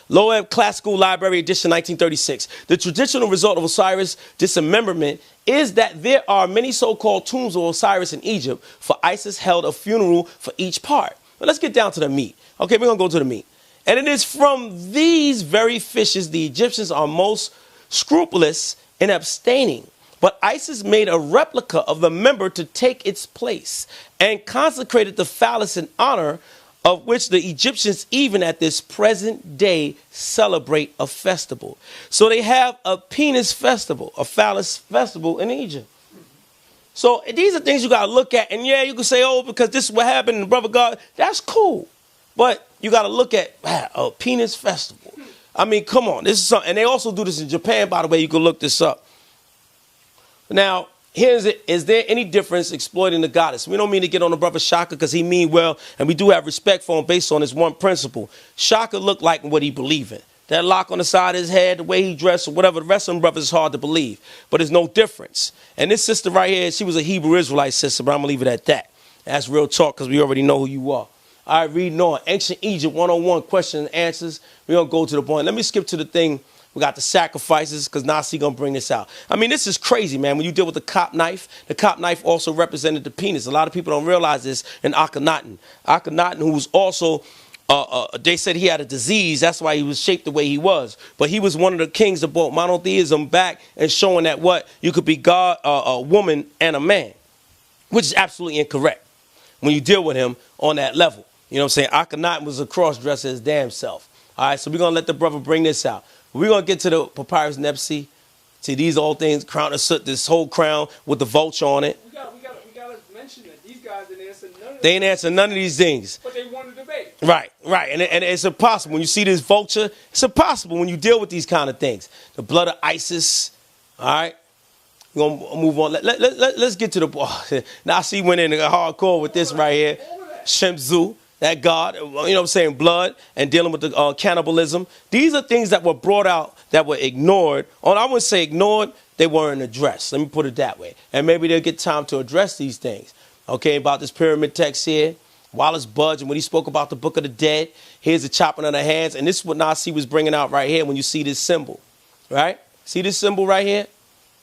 Loeb Classical Library edition 1936. The traditional result of Osiris dismemberment is that there are many so-called tombs of Osiris in Egypt, for Isis held a funeral for each part. But let's get down to the meat. Okay, we're going to go to the meat. And it is from these very fishes the Egyptians are most scrupulous in abstaining. But Isis made a replica of the member to take its place and consecrated the phallus in honor of which the Egyptians even at this present day celebrate a festival. So they have a penis festival, a phallus festival in Egypt. So these are things you got to look at. And yeah, you can say, oh, because this is what happened in Brother God. That's cool. But you got to look at a penis festival. I mean, come on. This is something. And they also do this in Japan, by the way. You can look this up. Now, here's it. Is there any difference exploiting the goddess? We don't mean to get on the brother Shaka because he mean well, and we do have respect for him based on his one principle. Shaka looked like what he believed in. That lock on the side of his head, the way he dressed, or whatever, the rest of them brothers is hard to believe. But there's no difference. And this sister right here, she was a Hebrew Israelite sister, but I'm going to leave it at that. That's real talk because we already know who you are. All right, reading on. Ancient Egypt 101, questions and answers. We're going to go to the point. Let me skip to the thing. We got the sacrifices because Nasir going to bring this out. I mean, this is crazy, man. When you deal with the cop knife, the cop knife also represented the penis. A lot of people don't realize this in Akhenaten. Akhenaten, who was also, they said he had a disease. That's why he was shaped the way he was. But he was one of the kings that brought monotheism back and showing that what? You could be God, a woman, and a man, which is absolutely incorrect when you deal with him on that level. You know what I'm saying? Akhenaten was a cross-dresser his damn self. All right, so we're going to let the brother bring this out. We're going to get to the papyrus Nepsi. See, these old things, crown of soot, this whole crown with the vulture on it. We got to mention that these guys didn't answer none of They didn't answer none of these things. But they won the debate. Right. And it's impossible. When you see this vulture, it's impossible when you deal with these kind of things. The blood of ISIS. All right. We're going to move on. Let's get to the... Now I see went in hardcore with this right here. Shemzu, that God, you know what I'm saying, blood, and dealing with the cannibalism. These are things that were brought out that were ignored. Or I wouldn't say ignored, they weren't addressed. Let me put it that way. And maybe they'll get time to address these things. Okay, about this pyramid text here. Wallace Budge, and when he spoke about the Book of the Dead, here's the chopping of the hands. And this is what Nasi was bringing out right here when you see this symbol. Right? See this symbol right here?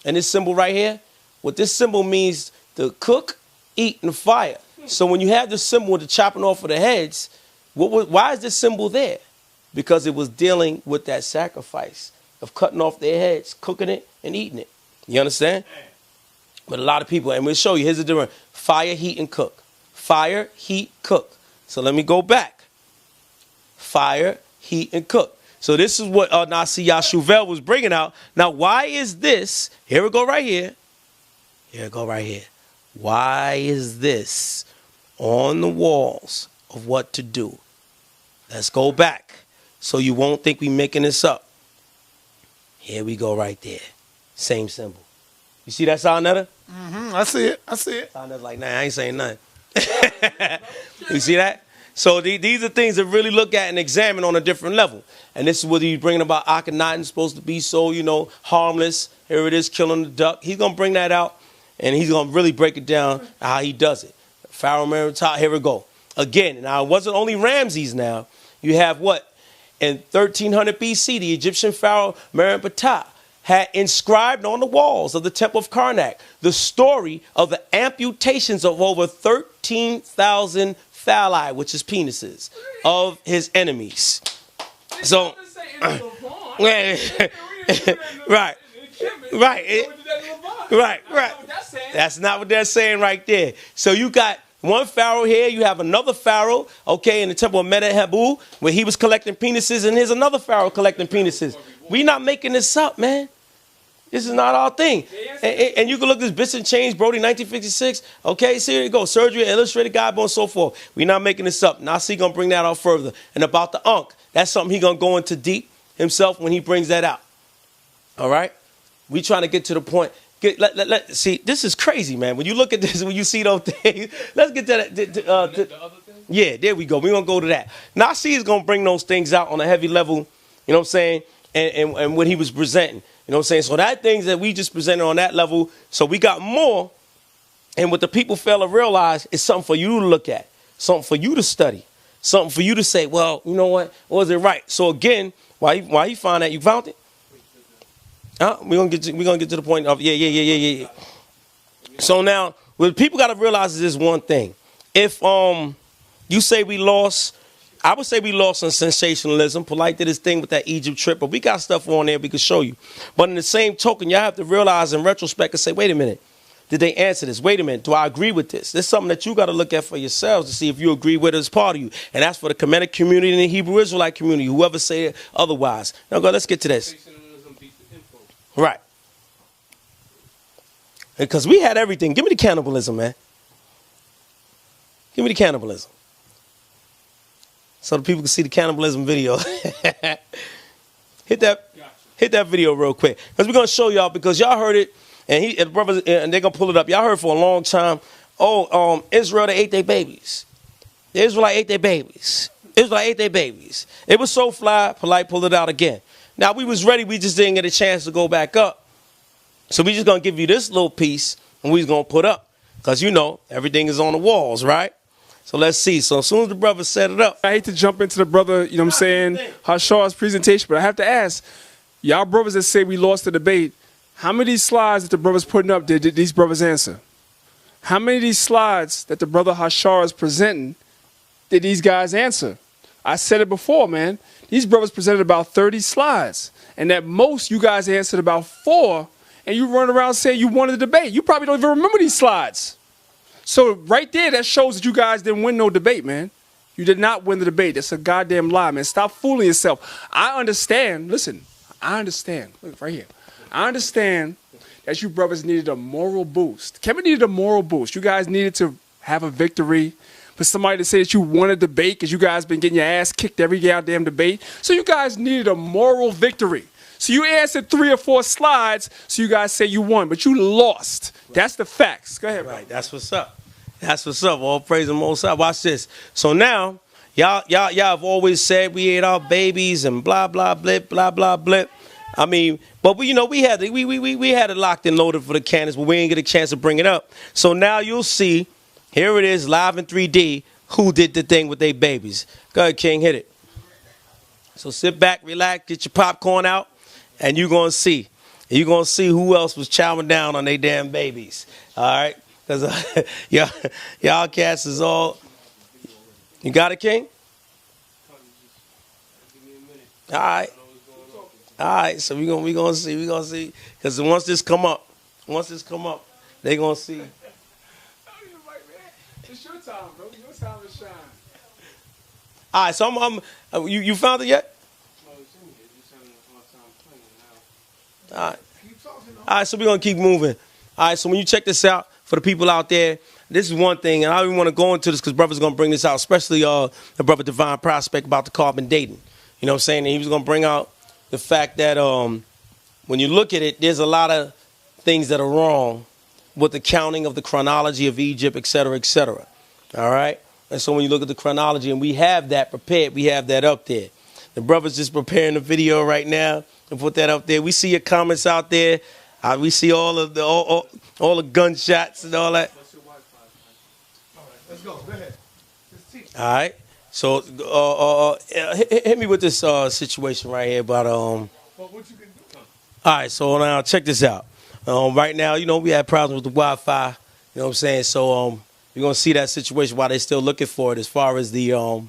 And this symbol right here? What this symbol means to cook, eat, and fire. So when you have this symbol, the chopping off of the heads, why is this symbol there? Because it was dealing with that sacrifice of cutting off their heads, cooking it, and eating it. You understand? But a lot of people, and we'll show you, here's the difference. Fire, heat, and cook. Fire, heat, cook. So let me go back. Fire, heat, and cook. So this is what Nasi Yashuvel was bringing out. Now, why is this? Here we go right here. Here we go right here. Why is this on the walls of what to do? Let's go back so you won't think we're making this up. Here we go right there. Same symbol. You see that, Sarnetta? Mm-hmm. I see it. Sarnetta's like, nah, I ain't saying nothing. You see that? So these are things to really look at and examine on a different level. And this is what he's bringing about Akhenaten, supposed to be so, harmless. Here it is, killing the duck. He's going to bring that out, and he's going to really break it down how he does it. Pharaoh Merenptah, here we go. Again, now it wasn't only Ramses now. You have what? In 1300 BC, the Egyptian Pharaoh Merenptah had inscribed on the walls of the Temple of Karnak the story of the amputations of over 13,000 phalli, which is penises, of his enemies. So, right. That's not what they're saying right there. So you got one pharaoh here, you have another pharaoh, okay, in the temple of Menehebu, where he was collecting penises, and here's another pharaoh collecting penises. We not making this up, man. This is not our thing. And you can look at this Bits and Chains, Brody, 1956. Okay, so here you go. Surgery, Illustrated Guidebook, and so forth. We're not making this up. Nasi going to bring that out further. And about the Ankh, that's something he going to go into deep himself when he brings that out. All right? We trying to get to the point. See, this is crazy, man. When you look at this, when you see those things, let's get to that. The other thing? Yeah, there we go. We're going to go to that. Nasi is going to bring those things out on a heavy level, you know what I'm saying, and what he was presenting. You know what I'm saying? So that things that we just presented on that level, so we got more. And what the people fail to realize is something for you to look at, something for you to study, something for you to say, well, you know what? Was it right? So again, why you find that? You found it? We're gonna get to the point of yeah. So now, what people got to realize is this one thing. If you say we lost, I would say we lost on sensationalism. Polite did his thing with that Egypt trip, but we got stuff on there we can show you. But in the same token, y'all have to realize in retrospect and say, wait a minute, did they answer this? Wait a minute, do I agree with this? This is something that you got to look at for yourselves to see if you agree with it as part of you. And that's for the Kemetic community and the Hebrew Israelite community, whoever say it otherwise. Now go, let's get to this. Right. Because we had everything. Give me the cannibalism, man. Give me the cannibalism. So the people can see the cannibalism video. Hit that video real quick. Because we're going to show y'all, because y'all heard it, and the brothers, and they're going to pull it up. Y'all heard for a long time, Israel, they ate their babies. The Israelite ate their babies. Israelite ate their babies. It was so fly, Polite pulled it out again. Now, we was ready. We just didn't get a chance to go back up. So we just going to give you this little piece, and we're going to put up. Because, everything is on the walls, right? So let's see. So as soon as the brother set it up. I hate to jump into the brother, you know what I'm saying, Hashar's presentation, but I have to ask, y'all brothers that say we lost the debate, how many of these slides that the brother's putting up did these brothers answer? How many of these slides that the brother Hashar is presenting did these guys answer? I said it before, man. These brothers presented about 30 slides, and at most you guys answered about 4, and you run around saying you wanted the debate. You probably don't even remember these slides. So right there, that shows that you guys didn't win no debate, man. You did not win the debate. That's a goddamn lie, man. Stop fooling yourself. I understand. Listen, I understand. Look, right here. I understand that you brothers needed a moral boost. Kemet needed a moral boost. You guys needed to have a victory. for somebody to say that you won a debate because you guys been getting your ass kicked every goddamn debate. So you guys needed a moral victory. So you answered 3 or 4 slides, so you guys say you won, but you lost. That's the facts. Go ahead, bro. Right, that's what's up. That's what's up. All praise the Most High. Watch this. So now, y'all have always said we ate our babies and blah blah blip blah blah blip. I mean, but we had it locked and loaded for the cannons, but we didn't get a chance to bring it up. So now you'll see, here it is, live in 3D, who did the thing with their babies. Go ahead, King, hit it. So sit back, relax, get your popcorn out, and you're gonna see. You're gonna see who else was chowing down on their damn babies. All right, because y'all cats is all. You got it, King? All right. All right, so we gonna see, because once this come up, they gonna see. It's your time, bro. Your time to shine. All right, so you found it yet? All right, so we're gonna keep moving. All right, so when you check this out, for the people out there, this is one thing, and I don't even want to go into this because brother's gonna bring this out, especially the brother Divine Prospect about the carbon dating. You know what I'm saying? And he was gonna bring out the fact that when you look at it, there's a lot of things that are wrong with the counting of the chronology of Egypt, et cetera, et cetera. All right? And so when you look at the chronology, and we have that prepared, we have that up there. The brother's just preparing the video right now and put that up there. We see your comments out there. We see all the gunshots and all that. All right, let's go. Go ahead. All right. So hit me with this situation right here about What you can do? All right, so now check this out. Right now, we had problems with the Wi-Fi. You know what I'm saying? So you're gonna see that situation while they're still looking for it as far as the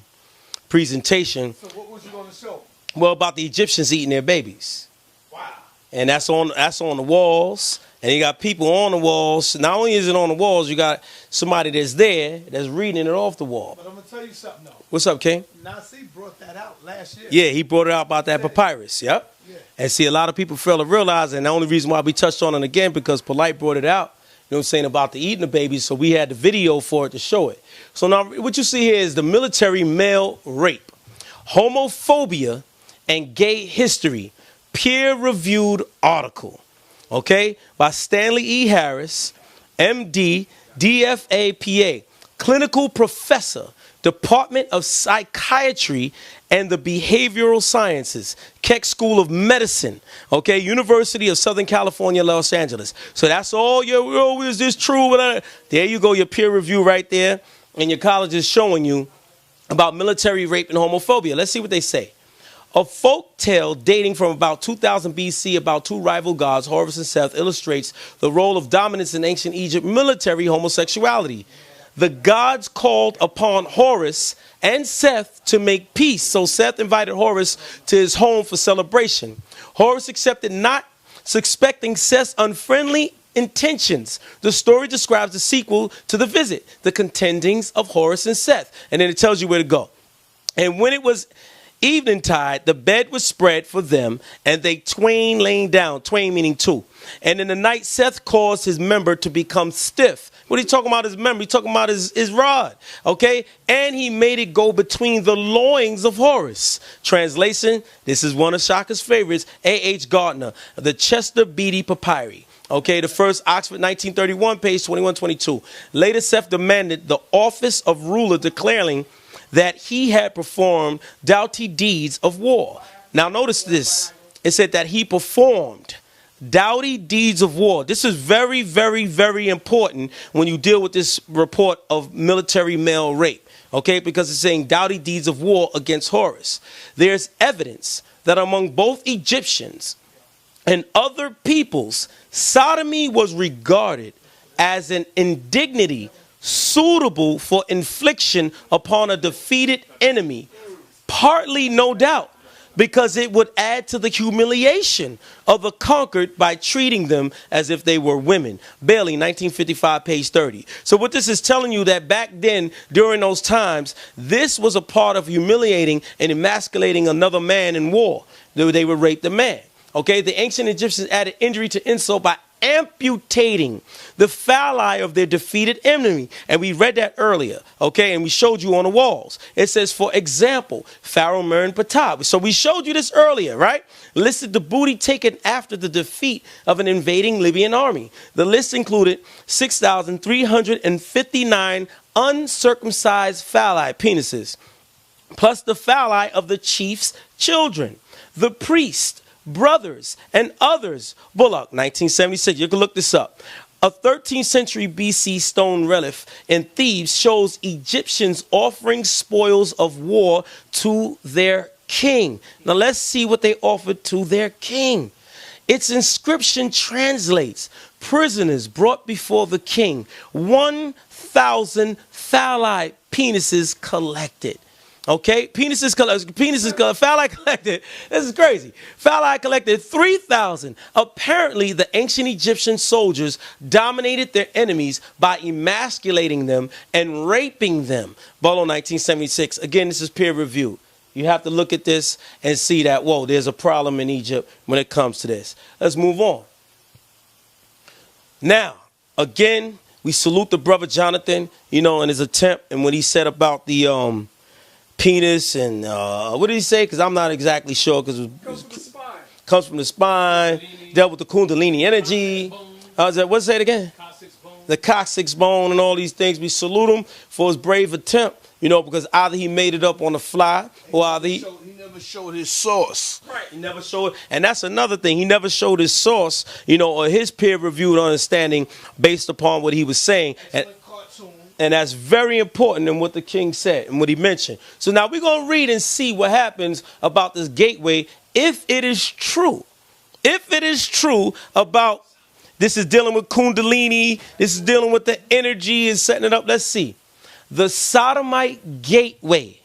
presentation. So what was you gonna show? Well, about the Egyptians eating their babies. Wow. And that's on the walls. And you got people on the walls. Not only is it on the walls, you got somebody that's there that's reading it off the wall. But I'm gonna tell you something though. What's up, King? Nasi brought that out last year. Yeah, he brought it out about that papyrus. Yep. Yeah. And see, a lot of people fail to realize, and the only reason why we touched on it again, because Polite brought it out, you know what I'm saying, about the eating the babies, so we had the video for it to show it. So now what you see here is the military male rape, homophobia, and gay history, peer-reviewed article, okay, by Stanley E. Harris, MD, DFA, PA, clinical professor, Department of Psychiatry and the Behavioral Sciences, Keck School of Medicine, okay, University of Southern California, Los Angeles. So that's all your, is this true? There you go, your peer review right there, and your college is showing you about military rape and homophobia. Let's see what they say. A folk tale dating from about 2000 BC about two rival gods, Horus and Seth, illustrates the role of dominance in ancient Egypt military homosexuality. The gods called upon Horus and Seth to make peace. So Seth invited Horus to his home for celebration. Horus accepted, not suspecting Seth's unfriendly intentions. The story describes the sequel to the visit, the contendings of Horus and Seth. And then it tells you where to go. And when it was eventide, the bed was spread for them, and they twain laying down, twain meaning two. And in the night, Seth caused his member to become stiff. What are you talking about his member? He's talking about his rod, okay? And he made it go between the loins of Horus. Translation, this is one of Shaka's favorites, A.H. Gardner, the Chester Beatty Papyri. Okay, the first Oxford, 1931, page 2122. Later, Seth demanded the office of ruler, declaring that he had performed doughty deeds of war. Now notice this. It said that he performed doughty deeds of war. This is very, very, very important when you deal with this report of military male rape. Okay, because it's saying doughty deeds of war against Horus. There's evidence that among both Egyptians and other peoples, sodomy was regarded as an indignity suitable for infliction upon a defeated enemy, partly, no doubt, because it would add to the humiliation of the conquered by treating them as if they were women. Bailey, 1955, page 30. So what this is telling you, that back then, during those times, this was a part of humiliating and emasculating another man in war. They would rape the man. Okay, the ancient Egyptians added injury to insult by amputating the phalli of their defeated enemy. And we read that earlier, okay? And we showed you on the walls. It says, for example, Pharaoh Murn-Ptah. So we showed you this earlier, right? Listed the booty taken after the defeat of an invading Libyan army. The list included 6,359 uncircumcised phalli, penises, plus the phalli of the chief's children, the priest, brothers, and others. Bullock, 1976. You can look this up. A 13th century BC stone relief in Thebes shows Egyptians offering spoils of war to their king. Now let's see what they offered to their king. Its inscription translates, prisoners brought before the king, 1,000 phalli, penises collected. Okay, phalli collected. This is crazy. Phalli collected 3,000. Apparently, the ancient Egyptian soldiers dominated their enemies by emasculating them and raping them. Bolo, 1976. Again, this is peer reviewed. You have to look at this and see that, whoa, there's a problem in Egypt when it comes to this. Let's move on. Now, again, we salute the brother Jonathan, you know, in his attempt and what he said about the penis and what did he say? Because I'm not exactly sure. Because it comes from the spine. Dealt with the Kundalini energy. What's that again? The coccyx bone and all these things. We salute him for his brave attempt. You know, because either he made it up on the fly or either he never showed his source. Right, he never showed. And that's another thing. He never showed his source, you know, or his peer-reviewed understanding based upon what he was saying. And that's very important in what the king said and what he mentioned. So now we're going to read and see what happens about this gateway if it is true. If it is true about this is dealing with Kundalini, this is dealing with the energy and setting it up. Let's see. The Sodomite gateway.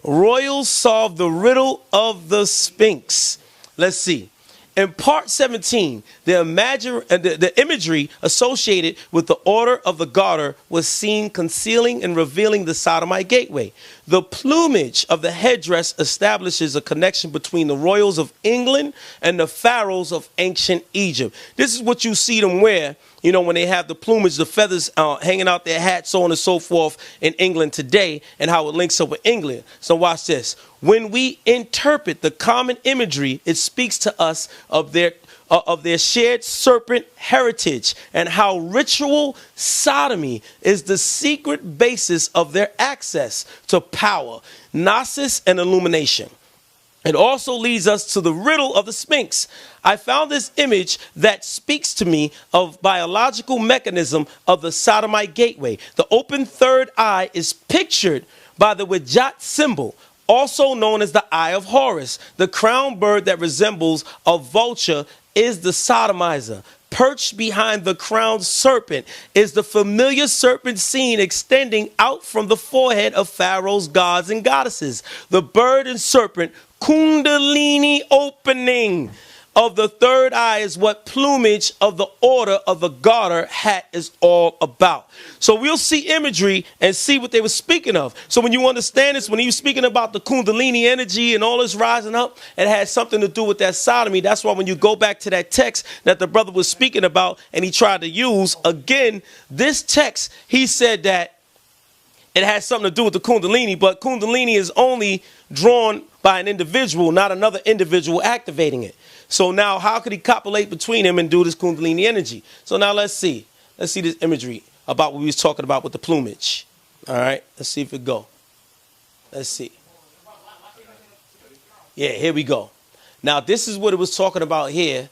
Royals solve the riddle of the Sphinx. Let's see. In part 17, the imagery associated with the order of the garter was seen concealing and revealing the Sodomite gateway. The plumage of the headdress establishes a connection between the royals of England and the pharaohs of ancient Egypt. This is what you see them wear, you know, when they have the plumage, the feathers hanging out their hats, so on and so forth in England today, and how it links up with England. So watch this. When we interpret the common imagery, it speaks to us of their shared serpent heritage and how ritual sodomy is the secret basis of their access to power, gnosis, and illumination. It also leads us to the riddle of the Sphinx. I found this image that speaks to me of biological mechanism of the Sodomite gateway. The open third eye is pictured by the Wijat symbol, also known as the Eye of Horus. The crown bird that resembles a vulture is the sodomizer. Perched behind the crowned serpent is the familiar serpent seen extending out from the forehead of Pharaoh's gods and goddesses. The bird and serpent Kundalini opening of the third eye is what plumage of the order of the garter hat is all about. So we'll see imagery and see what they were speaking of. So when you understand this, when he was speaking about the Kundalini energy and all this rising up, it had something to do with that sodomy. That's why when you go back to that text that the brother was speaking about and he tried to use, again, this text, he said that it has something to do with the Kundalini, but Kundalini is only drawn by an individual, not another individual activating it. So now how could he copulate between him and do this Kundalini energy? So now let's see. Let's see this imagery about what we was talking about with the plumage. All right, let's see if it go. Let's see. Yeah, here we go. Now this is what it was talking about here.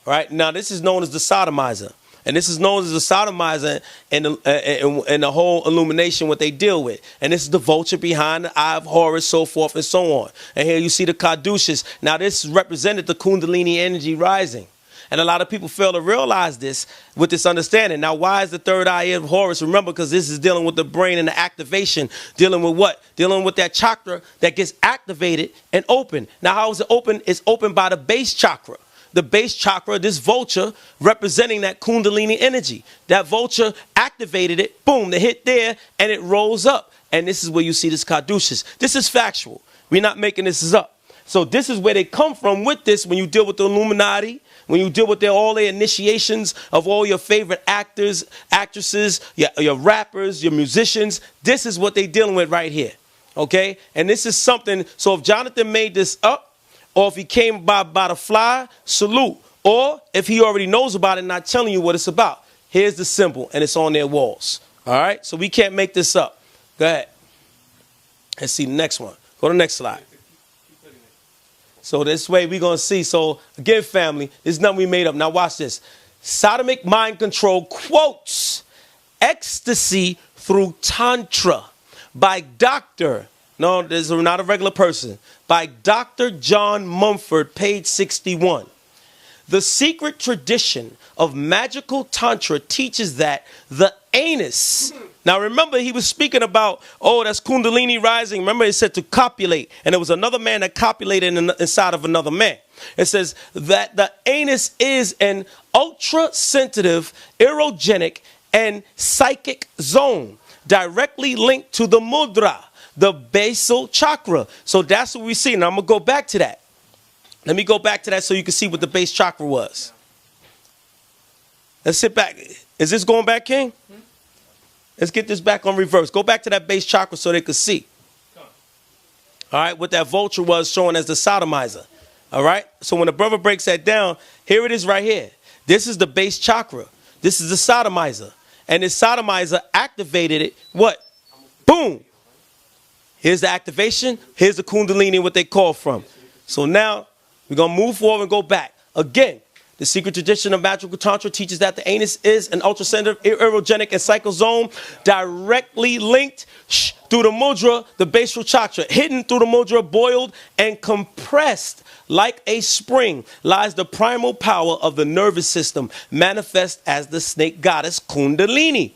Right now this is known as the sodomizer. And this is known as the sodomizer and the whole illumination, what they deal with. And this is the vulture behind the Eye of Horus, so forth and so on. And here you see the caduceus. Now this represented the Kundalini energy rising. And a lot of people fail to realize this with this understanding. Now, why is the third eye of Horus? Remember, because this is dealing with the brain and the activation. Dealing with what? Dealing with that chakra that gets activated and open. Now, how is it open? It's open by the base chakra. The base chakra, this vulture, representing that Kundalini energy. That vulture activated it, boom, they hit there, and it rolls up. And this is where you see this caduceus. This is factual. We're not making this up. So this is where they come from with this when you deal with the Illuminati, when you deal with all their initiations of all your favorite actors, actresses, your rappers, your musicians. This is what they're dealing with right here. Okay? And this is something, so if Jonathan made this up, or if he came by the fly, salute. Or if he already knows about it and not telling you what it's about. Here's the symbol, and it's on their walls. All right? So we can't make this up. Go ahead. Let's see the next one. Go to the next slide. So this way we're going to see. So again, family, this is nothing we made up. Now watch this. Sodomic mind control quotes Ecstasy Through Tantra by Dr. No, this is not a regular person. By Dr. John Mumford, page 61. The secret tradition of magical tantra teaches that the anus. Now remember, he was speaking about, oh, that's Kundalini rising. Remember, it said to copulate. And there was another man that copulated inside of another man. It says that the anus is an ultra-sensitive, erogenic, and psychic zone directly linked to the mudra, the basal chakra. So that's what we see. Now I'm going to go back to that. Let me go back to that so you can see what the base chakra was. Let's sit back. Is this going back, King? Let's get this back on reverse. Go back to that base chakra so they could see. All right, what that vulture was showing as the sodomizer. All right, so when the brother breaks that down, here it is right here. This is the base chakra. This is the sodomizer. And this sodomizer activated it. What? Boom. Here's the activation. Here's the Kundalini, what they call from. So now we're going to move forward and go back. Again, the secret tradition of magical tantra teaches that the anus is an ultrasensitive, erogenic, and psychic zone directly linked through the mudra, the basal chakra. Hidden through the mudra, boiled and compressed like a spring, lies the primal power of the nervous system, manifest as the snake goddess Kundalini.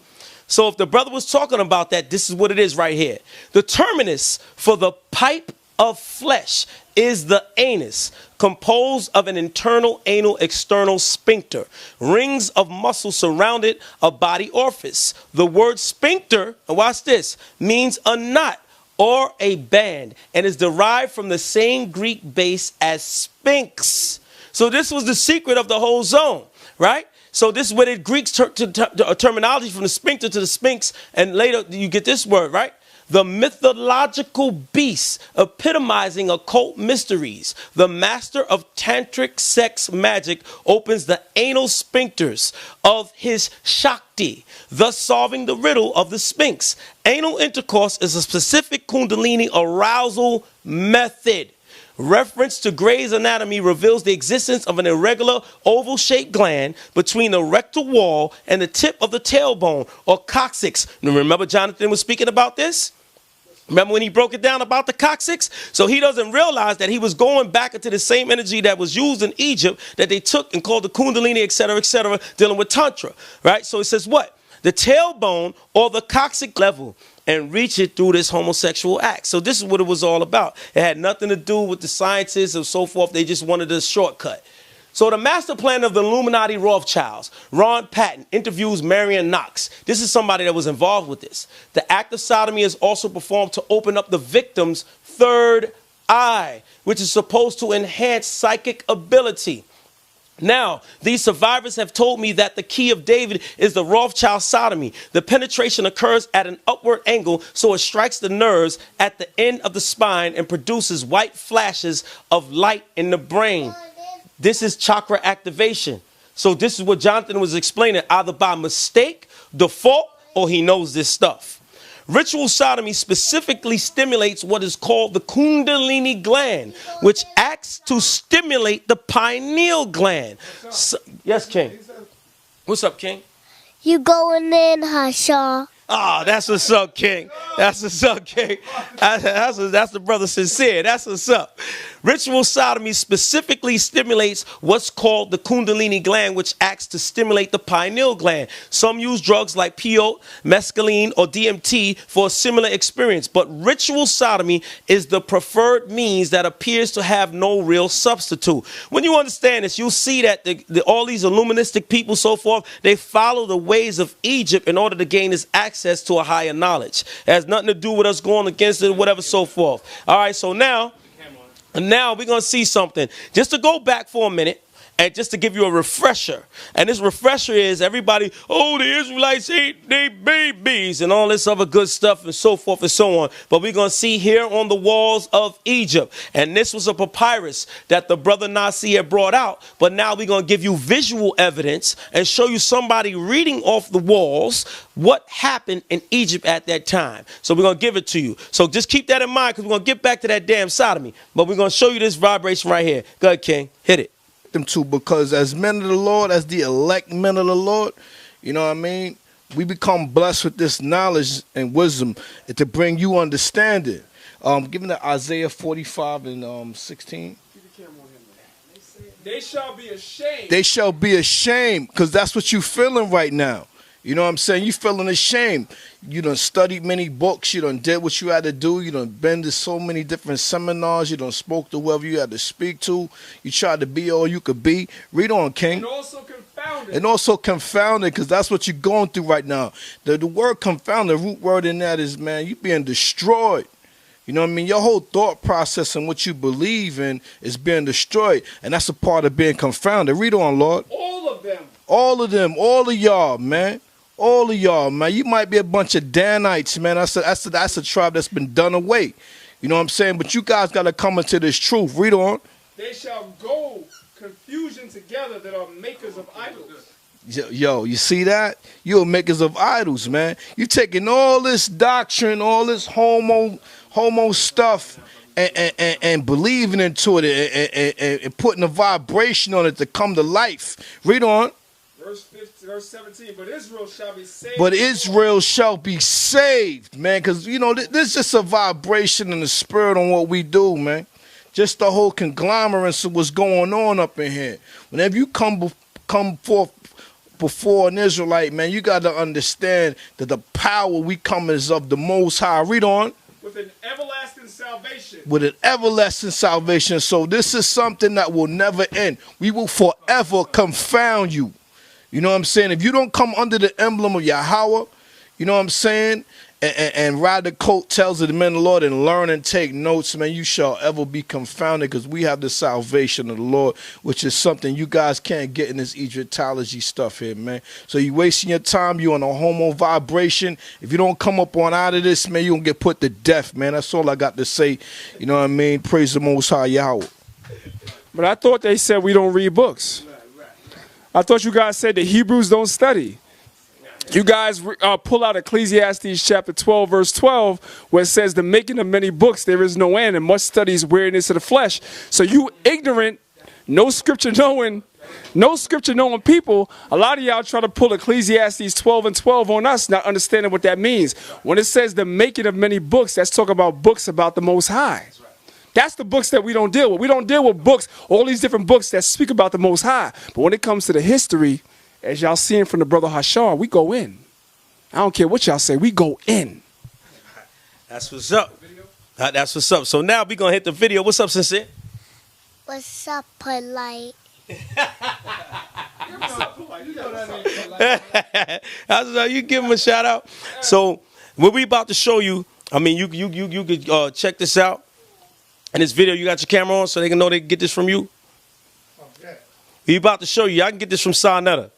So if the brother was talking about that, this is what it is right here. The terminus for the pipe of flesh is the anus, composed of an internal anal external sphincter, rings of muscle surrounded a body orifice. The word sphincter, and watch this, means a knot or a band and is derived from the same Greek base as sphinx. So this was the secret of the whole zone, right? So this is where the Greeks terminology from the sphincter to the sphinx, and later you get this word, right? The mythological beast epitomizing occult mysteries. The master of tantric sex magic opens the anal sphincters of his Shakti, thus solving the riddle of the Sphinx. Anal intercourse is a specific Kundalini arousal method. Reference to Gray's Anatomy reveals the existence of an irregular oval-shaped gland between the rectal wall and the tip of the tailbone, or coccyx. Now, remember Jonathan was speaking about this? Remember when he broke it down about the coccyx? So he doesn't realize that he was going back into the same energy that was used in Egypt that they took and called the Kundalini, etc., dealing with Tantra, right? So it says what? The tailbone or the coccyx level, and reach it through this homosexual act. So this is what it was all about. It had nothing to do with the sciences and so forth. They just wanted a shortcut. So the master plan of the Illuminati Rothschilds, Ron Patton, interviews Marion Knox. This is somebody that was involved with this. The act of sodomy is also performed to open up the victim's third eye, which is supposed to enhance psychic ability. Now, these survivors have told me that the key of David is the Rothschild sodomy. The penetration occurs at an upward angle, so it strikes the nerves at the end of the spine and produces white flashes of light in the brain. This is chakra activation. So this is what Jonathan was explaining, either by mistake, default, or he knows this stuff. Ritual sodomy specifically stimulates what is called the Kundalini gland, which acts to stimulate the pineal gland. So, yes, King. What's up, King? You going in, Hashar? Ah, that's what's up, King. That's what's up, King. That's the brother sincere. That's what's up. Ritual sodomy specifically stimulates what's called the Kundalini gland, which acts to stimulate the pineal gland. Some use drugs like peyote, mescaline, or DMT for a similar experience, but ritual sodomy is the preferred means that appears to have no real substitute. When you understand this, you'll see that all these Illuministic people, so forth, they follow the ways of Egypt in order to gain this access to a higher knowledge. It has nothing to do with us going against it, whatever, so forth. All right, so now, And now we're going to see something. Just to go back for a minute and just to give you a refresher. And this refresher is everybody, oh, the Israelites ate their babies and all this other good stuff and so forth and so on. But we're going to see here on the walls of Egypt. And this was a papyrus that the brother Nasi had brought out. But now we're going to give you visual evidence and show you somebody reading off the walls what happened in Egypt at that time. So we're going to give it to you. So just keep that in mind because we're going to get back to that damn sodomy. But we're going to show you this vibration right here. Go ahead, King. Hit it. Them too, because as men of the Lord, as the elect men of the Lord, you know what I mean, we become blessed with this knowledge and wisdom to bring you understanding. Given that Isaiah 45 and 16. They shall be ashamed. They shall be ashamed, because that's what you feeling right now. You know what I'm saying? You feeling ashamed. You done studied many books. You done did what you had to do. You done been to so many different seminars. You done spoke to whoever you had to speak to. You tried to be all you could be. Read on, King. And also confounded. And also confounded, because that's what you're going through right now. The word confounded, the root word in that is, man, you being destroyed. You know what I mean? Your whole thought process and what you believe in is being destroyed. And that's a part of being confounded. Read on, Lord. All of them. All of them. All of y'all, man. All of y'all, man. You might be a bunch of Danites, man. That's a tribe that's been done away. You know what I'm saying? But you guys got to come into this truth. Read on. They shall go confusion together that are makers of idols. Yo, you see that? You're makers of idols, man. You taking all this doctrine, all this homo stuff, and believing into it, and putting a vibration on it to come to life. Read on. Verse 17, but Israel shall be saved. But Israel shall be saved, man, because, you know, this is just a vibration in the spirit on what we do, man. Just the whole conglomerate of what's going on up in here. Whenever you come forth before an Israelite, man, you got to understand that the power we come is of the Most High. Read on. With an everlasting salvation. With an everlasting salvation. So this is something that will never end. We will forever confound you. You know what I'm saying? If you don't come under the emblem of Yahweh, you know what I'm saying, and ride the coattails of the men of the Lord and learn and take notes, man, you shall ever be confounded, because we have the salvation of the Lord, which is something you guys can't get in this Egyptology stuff here, man. So you wasting your time. You on a homo vibration. If you don't come up on out of this, man, you gonna get put to death, man. That's all I got to say. You know what I mean? Praise the Most High Yahweh. But I thought they said we don't read books. I thought you guys said the Hebrews don't study. You guys pull out Ecclesiastes chapter 12, verse 12, where it says, the making of many books, there is no end, and much study is weariness of the flesh. So you ignorant, no scripture knowing people, a lot of y'all try to pull Ecclesiastes 12 and 12 on us, not understanding what that means. When it says the making of many books, that's talking about books about the Most High. That's the books that we don't deal with. We don't deal with books, all these different books that speak about the Most High. But when it comes to the history, as y'all seeing from the brother Hashar, we go in. I don't care what y'all say, we go in. That's what's up. That's what's up. So now we going to hit the video. What's up, Sincere? What's up, polite? You give him a shout out. So what we about to show you, I mean, you could check this out. In this video, you got your camera on so they can know they can get this from you? Okay. We about to show you. I can get this from Sarnetta.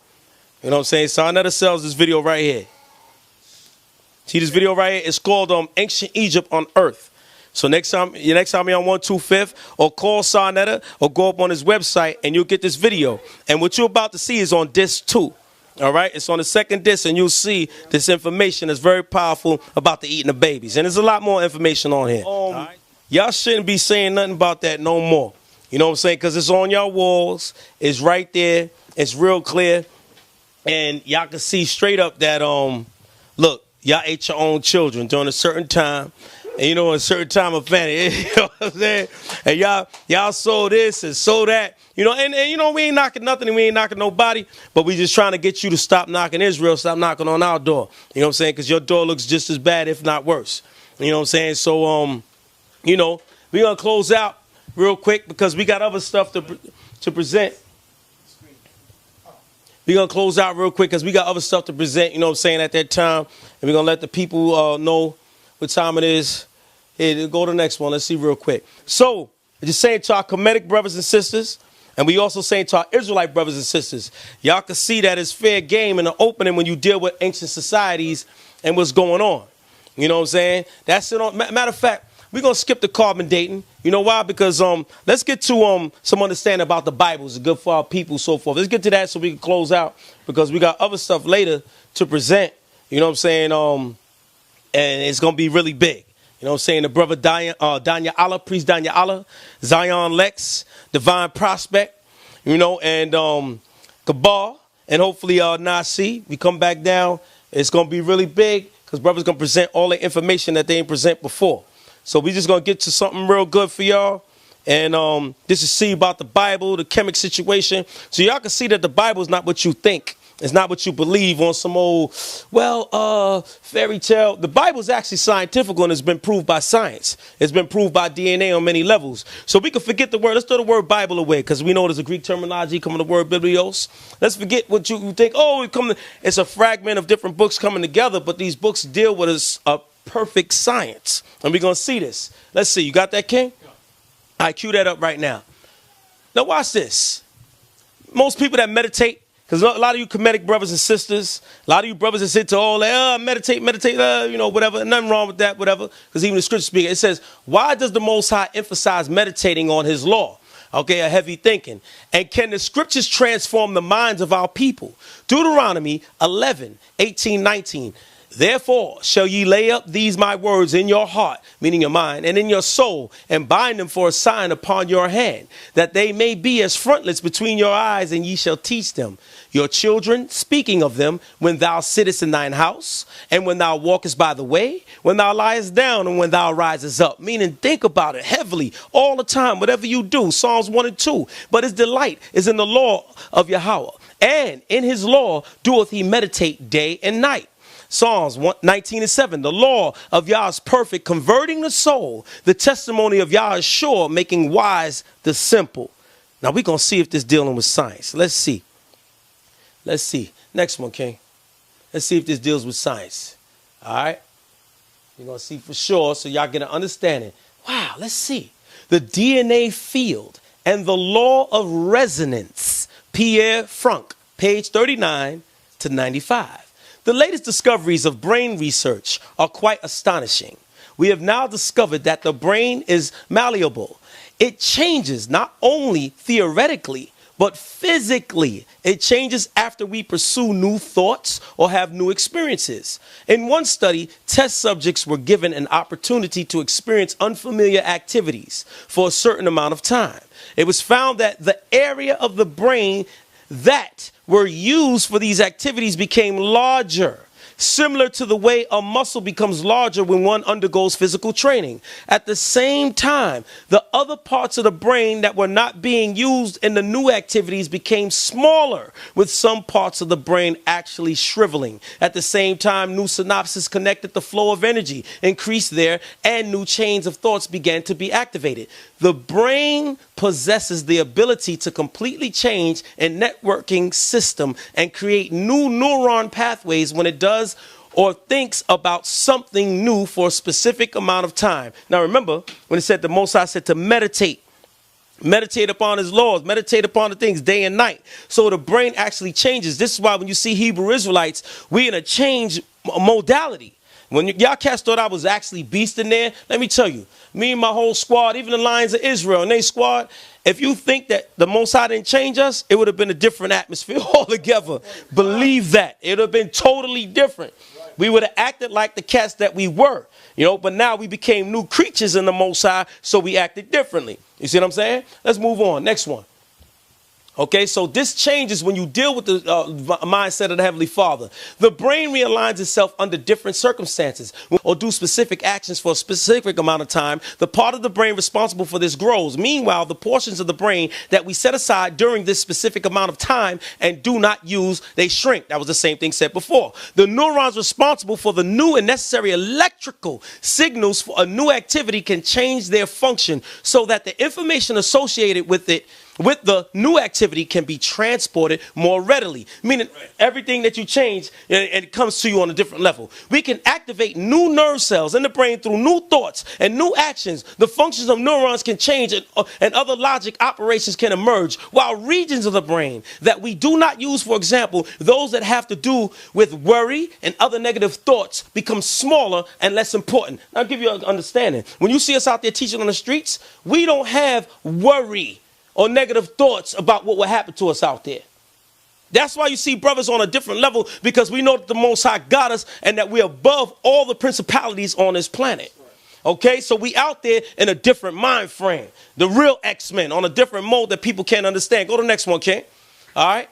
You know what I'm saying? Sarnetta sells this video right here. See this video right here? It's called Ancient Egypt on Earth. So next time you're on 125th, or call Sarnetta, or go up on his website, and you'll get this video. And what you're about to see is on disc 2. All right? It's on the second disc, and you'll see this information that's very powerful about the eating of babies. And there's a lot more information on here. Y'all shouldn't be saying nothing about that no more. You know what I'm saying? Because it's on y'all walls. It's right there. It's real clear. And y'all can see straight up that, look, y'all ate your own children during a certain time. And, you know, a certain time of family. You know what I'm saying? And y'all sold this and sold that. You know, and you know, we ain't knocking nothing and we ain't knocking nobody. But we just trying to get you to stop knocking Israel, stop knocking on our door. You know what I'm saying? Because your door looks just as bad, if not worse. You know what I'm saying? So, you know, we're going to close out real quick because we got other stuff to present. We're going to close out real quick because we got other stuff to present, you know what I'm saying, at that time. And we're going to let the people know what time it is. Here, go to the next one. Let's see real quick. So, We're just saying to our Kemetic brothers and sisters, and we also saying to our Israelite brothers and sisters, y'all can see that it's fair game in the opening when you deal with ancient societies and what's going on. You know what I'm saying? That's it. Matter of fact, we're going to skip the carbon dating. You know why? Because let's get to some understanding about the Bible. It's good for our people, so forth. Let's get to that so we can close out, because we got other stuff later to present. You know what I'm saying? And it's going to be really big. You know what I'm saying? The brother Danyaahla, priest Danyaahla, Zion Lex, Divine Prospect, you know, and Cabal, and hopefully Nasi. We come back down. It's going to be really big because brothers going to present all the information that they ain't present before. So we just going to get to something real good for y'all. And this is see about the Bible, the chemic situation. So y'all can see that the Bible is not what you think. It's not what you believe on some old, fairy tale. The Bible is actually scientific and it's been proved by science. It's been proved by DNA on many levels. So we can forget the word. Let's throw the word Bible away because we know there's a Greek terminology coming to the word biblios. Let's forget what you think. Oh, it's a fragment of different books coming together, but these books deal with a perfect science. And we're going to see this. Let's see. You got that, King? All right, cue that up right now. Now watch this. Most people that meditate, because a lot of you Kemetic brothers and sisters, a lot of you brothers that sit to all that, meditate, you know, whatever. Nothing wrong with that, whatever. Because even the scripture speaks, it says, why does the Most High emphasize meditating on his law? Okay, a heavy thinking. And can the scriptures transform the minds of our people? Deuteronomy 11, 18, 19. Therefore shall ye lay up these my words in your heart, meaning your mind, and in your soul, and bind them for a sign upon your hand, that they may be as frontlets between your eyes, and ye shall teach them your children, speaking of them, when thou sittest in thine house, and when thou walkest by the way, when thou liest down, and when thou risest up. Meaning, think about it heavily all the time, whatever you do. Psalms 1 and 2. But his delight is in the law of Yahweh, and in his law doeth he meditate day and night. Psalms 19 and 7, the law of Yah is perfect, converting the soul. The testimony of Yah is sure, making wise the simple. Now we're going to see if this dealing with science. Let's see. Let's see. Next one, King. Let's see if this deals with science. All right. You're going to see for sure so y'all get an understanding. Wow, let's see. The DNA field and the law of resonance. Pierre Franck, page 39 to 95. The latest discoveries of brain research are quite astonishing. We have now discovered that the brain is malleable. It changes not only theoretically, but physically. It changes after we pursue new thoughts or have new experiences. In one study, test subjects were given an opportunity to experience unfamiliar activities for a certain amount of time. It was found that the area of the brain that were used for these activities became larger, similar to the way a muscle becomes larger when one undergoes physical training. At the same time, the other parts of the brain that were not being used in the new activities became smaller, with some parts of the brain actually shriveling. At the same time, new synapses connected the flow of energy, increased there, and new chains of thoughts began to be activated. The brain possesses the ability to completely change a networking system and create new neuron pathways when it does or thinks about something new for a specific amount of time. Now remember, when it said the Most High said to meditate upon his laws, meditate upon the things day and night. So the brain actually changes. This is why when you see Hebrew Israelites, we in a change modality. When y'all cats thought I was actually beast in there, let me tell you, me and my whole squad, even the Lions of Israel and they squad, if you think that the Most High didn't change us, it would have been a different atmosphere altogether. Believe that. It would have been totally different. We would have acted like the cats that we were, you know, but now we became new creatures in the Most High, so we acted differently. You see what I'm saying? Let's move on. Next one. Okay, so this changes when you deal with the mindset of the Heavenly Father. The brain realigns itself under different circumstances or do specific actions for a specific amount of time. The part of the brain responsible for this grows. Meanwhile, the portions of the brain that we set aside during this specific amount of time and do not use, they shrink. That was the same thing said before. The neurons responsible for the new and necessary electrical signals for a new activity can change their function so that the information associated with it with the new activity can be transported more readily. Meaning everything that you change, it comes to you on a different level. We can activate new nerve cells in the brain through new thoughts and new actions. The functions of neurons can change and other logic operations can emerge, while regions of the brain that we do not use, for example, those that have to do with worry and other negative thoughts, become smaller and less important. Now, I'll give you an understanding. When you see us out there teaching on the streets, we don't have worry or negative thoughts about what will happen to us out there. That's why you see brothers on a different level, because we know that the Most High got us and that we're above all the principalities on this planet. Okay, so we out there in a different mind frame. The real X-Men on a different mode that people can't understand. Go to the next one, King. All right.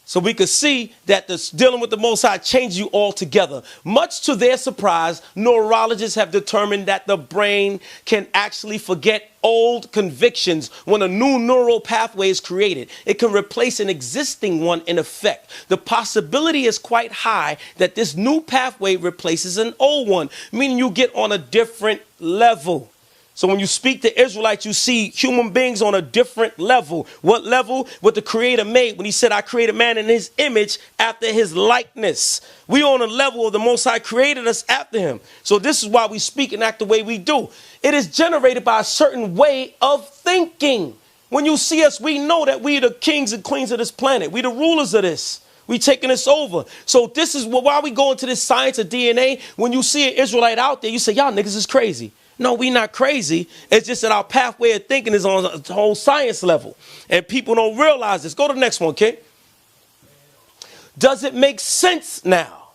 So we could see that dealing with the Most High changes you altogether. Much to their surprise, neurologists have determined that the brain can actually forget old convictions when a new neural pathway is created. It can replace an existing one in effect. The possibility is quite high that this new pathway replaces an old one, meaning you get on a different level. So when you speak to Israelites, you see human beings on a different level. What level? What the Creator made when he said, I created man in his image after his likeness. We on a level of the Most High created us after him. So this is why we speak and act the way we do. It is generated by a certain way of thinking. When you see us, we know that we are the kings and queens of this planet. We the rulers of this. We taking this over. So this is why we go into this science of DNA. When you see an Israelite out there, you say, y'all niggas is crazy. No, we not crazy. It's just that our pathway of thinking is on a whole science level. And people don't realize this. Go to the next one, okay? Does it make sense now?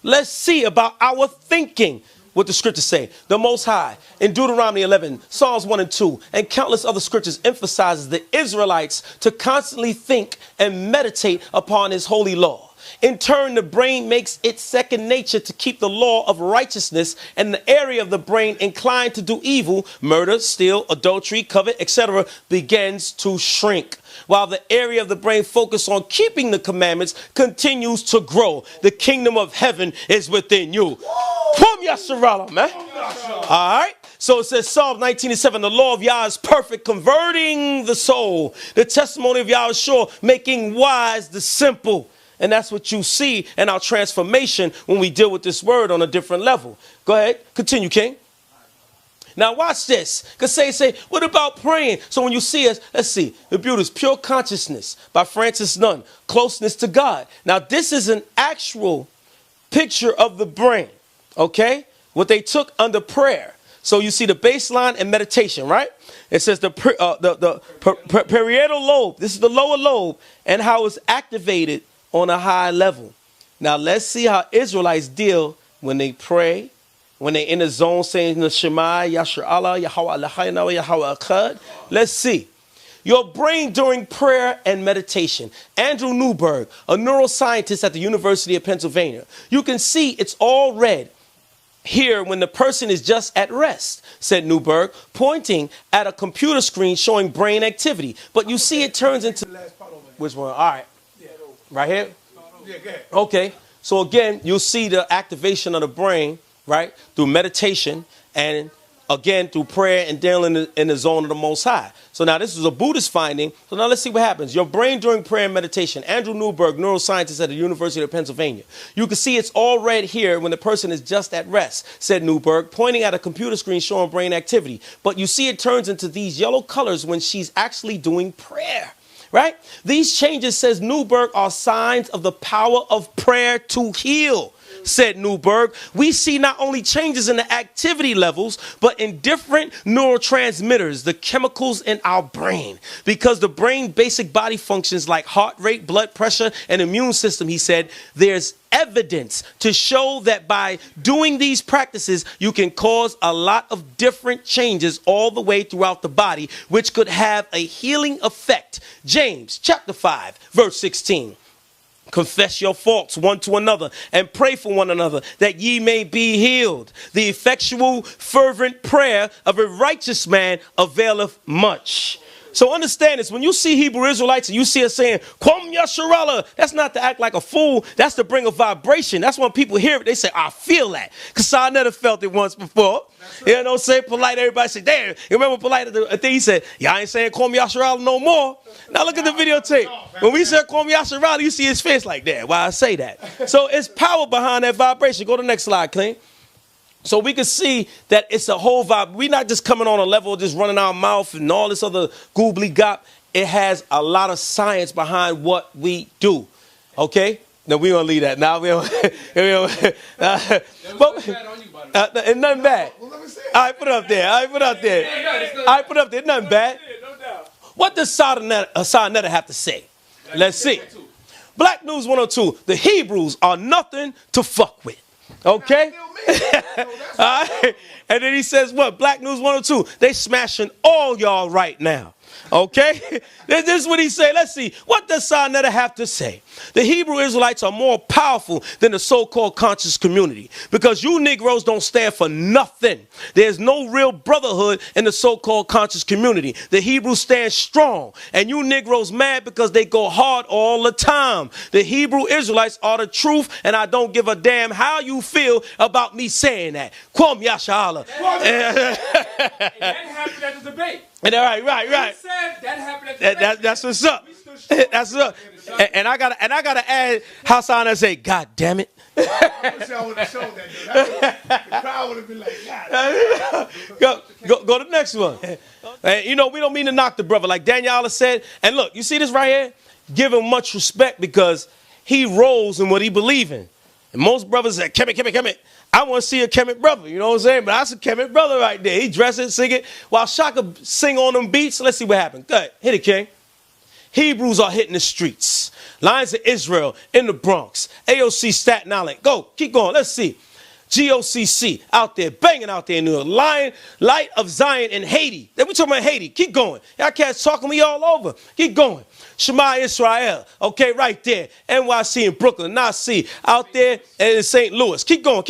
Let's see about our thinking. What the scriptures say. The Most High in Deuteronomy 11, Psalms 1 and 2, and countless other scriptures emphasizes the Israelites to constantly think and meditate upon his holy law. In turn, the brain makes it second nature to keep the law of righteousness, and the area of the brain inclined to do evil, murder, steal, adultery, covet, etc., begins to shrink, while the area of the brain focused on keeping the commandments continues to grow. The kingdom of heaven is within you. Pum Yasharala, man. All right. So it says Psalm 19:7, the law of Yah is perfect, converting the soul. The testimony of Yah is sure, making wise the simple. And that's what you see in our transformation when we deal with this word on a different level. Go ahead. Continue, King. Now watch this. Because say, what about praying? So when you see us, let's see. The beauty is Pure Consciousness by Francis Nunn. Closeness to God. Now this is an actual picture of the brain. Okay? What they took under prayer. So you see the baseline and meditation, right? It says the parietal lobe. This is the lower lobe and how it's activated on a high level. Now let's see how Israelites deal when they pray, when they're in the zone saying the Shema, Yashar Allah, Yahweh Eloheinu, Yahweh Echad. Let's see. Your brain during prayer and meditation. Andrew Newberg, a neuroscientist at the University of Pennsylvania. You can see it's all red here when the person is just at rest, said Newberg, pointing at a computer screen showing brain activity. But you see it turns into... Which one? All right. Right here? Yeah, go ahead. Okay. So again, you'll see the activation of the brain, right, through meditation and again through prayer and dealing in the zone of the Most High. So now this is a Buddhist finding. So now let's see what happens. Your brain during prayer and meditation. Andrew Newberg, neuroscientist at the University of Pennsylvania. You can see it's all red here when the person is just at rest, said Newberg, pointing at a computer screen showing brain activity. But you see it turns into these yellow colors when she's actually doing prayer. Right? These changes, says Newberg, are signs of the power of prayer to heal, said Newberg. We see not only changes in the activity levels, but in different neurotransmitters, the chemicals in our brain. Because the brain basic body functions like heart rate, blood pressure, and immune system, he said, there's evidence to show that by doing these practices, you can cause a lot of different changes all the way throughout the body, which could have a healing effect. James chapter 5, verse 16. Confess your faults one to another and pray for one another that ye may be healed. The effectual, fervent prayer of a righteous man availeth much. So understand this. When you see Hebrew Israelites and you see us saying, Kwam Yasharallah, that's not to act like a fool. That's to bring a vibration. That's when people hear it. They say, I feel that. Because I never felt it once before. Right. You know, say polite. Everybody say, damn. You remember polite at the thing? He said, y'all ain't saying Kwam Yasharallah no more. Now look at the videotape. When we said Kwam Yasharallah, you see his face like that. Why I say that? So it's power behind that vibration. Go to the next slide, Clean. So we can see that it's a whole vibe. We're not just coming on a level of just running our mouth and all this other goobly gop. It has a lot of science behind what we do. Okay? Now we're going to leave that. Now we don't. And nothing bad. All right, put it up there. All right, put it up there. All right, put it up there. Nothing bad. What does Sarnetta have to say? Let's see. Black News 102. The Hebrews are nothing to fuck with. Okay? All right. And then he says what? Black News 102. They smashing all y'all right now. Okay? This is what he said. Let's see. What does Sarnetta have to say? The Hebrew Israelites are more powerful than the so-called conscious community because you Negroes don't stand for nothing. There's no real brotherhood in the so-called conscious community. The Hebrews stand strong, and you Negroes mad because they go hard all the time. The Hebrew Israelites are the truth, and I don't give a damn how you feel about me saying that. Kwam Yashala. That happened at the debate. And right. That happened at the debate. That's what's up. That's what's up. And I gotta add how Sarnetta say, God damn it. I wish I would have shown that. The crowd would have been like, God. Go to the next one. And, you know, we don't mean to knock the brother. Like Danyaahla said, and look, you see this right here? Give him much respect because he rolls in what he believes in. And most brothers say, Kemet. I want to see a Kemet brother, you know what I'm saying? But that's a Kemet brother right there. He dress it, sing it. While Shaka sing on them beats, let's see what happens. Go ahead, hit it, King. Hebrews are hitting the streets. Lions of Israel in the Bronx. AOC Staten Island. Go, keep going, let's see. GOCC out there, banging out there in New York. Light of Zion in Haiti. Then we talking about Haiti. Keep going. Y'all cats talking me all over. Keep going. Shema Israel. Okay, right there. NYC in Brooklyn. Nasi out there in St. Louis. Keep going.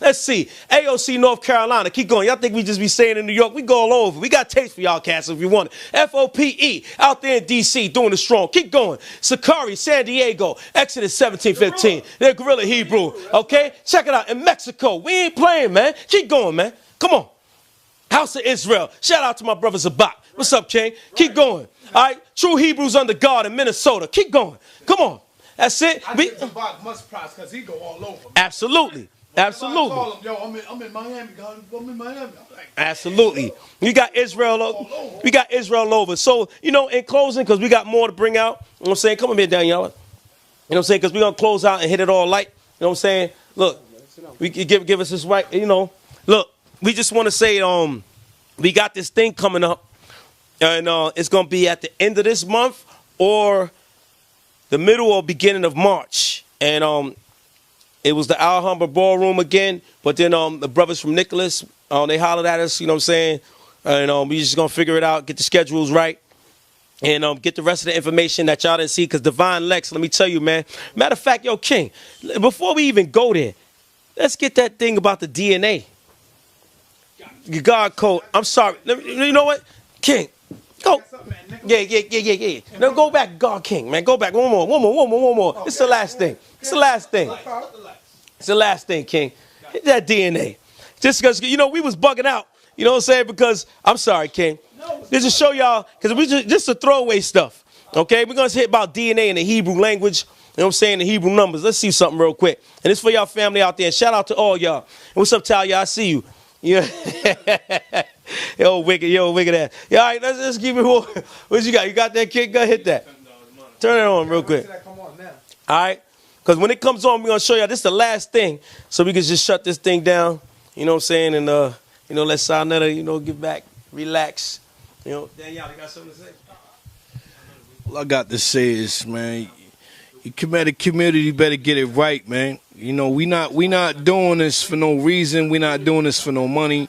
Let's see. AOC North Carolina. Keep going. Y'all think we just be saying in New York? We go all over. We got taste for y'all cats if you want it. FOPE out there in DC doing it strong. Keep going. Sakari, San Diego. Exodus 17:15. They're Guerrilla Hebrew. Okay? Check it out. In Mexico. We ain't playing, man. Keep going, man. Come on. House of Israel. Shout out to my brother Zabak. What's up, King? Keep going. All right. True Hebrews under God in Minnesota. Keep going. Come on. That's it. I think Zabak must prize because he go all over. Absolutely. Absolutely. I call him, yo, I'm in Miami, God. I'm in Miami. Like, absolutely. We got Israel over. We got Israel over. So, you know, in closing, because we got more to bring out, you know what I'm saying? Come on here, Danyaahla. You know what I'm saying? Because we're going to close out and hit it all light. You know what I'm saying? Look, we give us this right, you know. Look, we just want to say we got this thing coming up. And it's going to be at the end of this month or the middle or beginning of March. And it was the Alhambra Ballroom again. But then the brothers from Nicholas, they hollered at us, you know what I'm saying? And we just going to figure it out, get the schedules right. And get the rest of the information that y'all didn't see. Because Divine Lex, let me tell you, man. Matter of fact, yo, King, before we even go there, let's get that thing about the DNA. Your God code. I'm sorry. You know what? King. Go. Yeah. Now go back, God King, man. Go back. One more. It's the last thing. It's the last thing, King. Hit that DNA. Just because, you know, we was bugging out. You know what I'm saying? Because, I'm sorry, King. Just to show y'all, because we just to throwaway stuff. Okay? We're going to hit about DNA in the Hebrew language. You know what I'm saying? The Hebrew numbers. Let's see something real quick. And it's for y'all family out there. And shout out to all y'all. And what's up, Talia? I see you. Yeah. Yo, wicked ass. Yeah, all right, let's keep it moving. What you got? You got that kick? Go hit that. Turn it on real quick. All right? Because when it comes on, we're going to show y'all this is the last thing. So we can just shut this thing down. You know what I'm saying? And, you know, let Sarnetta, you know, get back, relax. You know, Danyaahla, you got something to say? All I got to say is, man, you Kemetic community better get it right, man. You know, we not doing this for no reason. We not doing this for no money.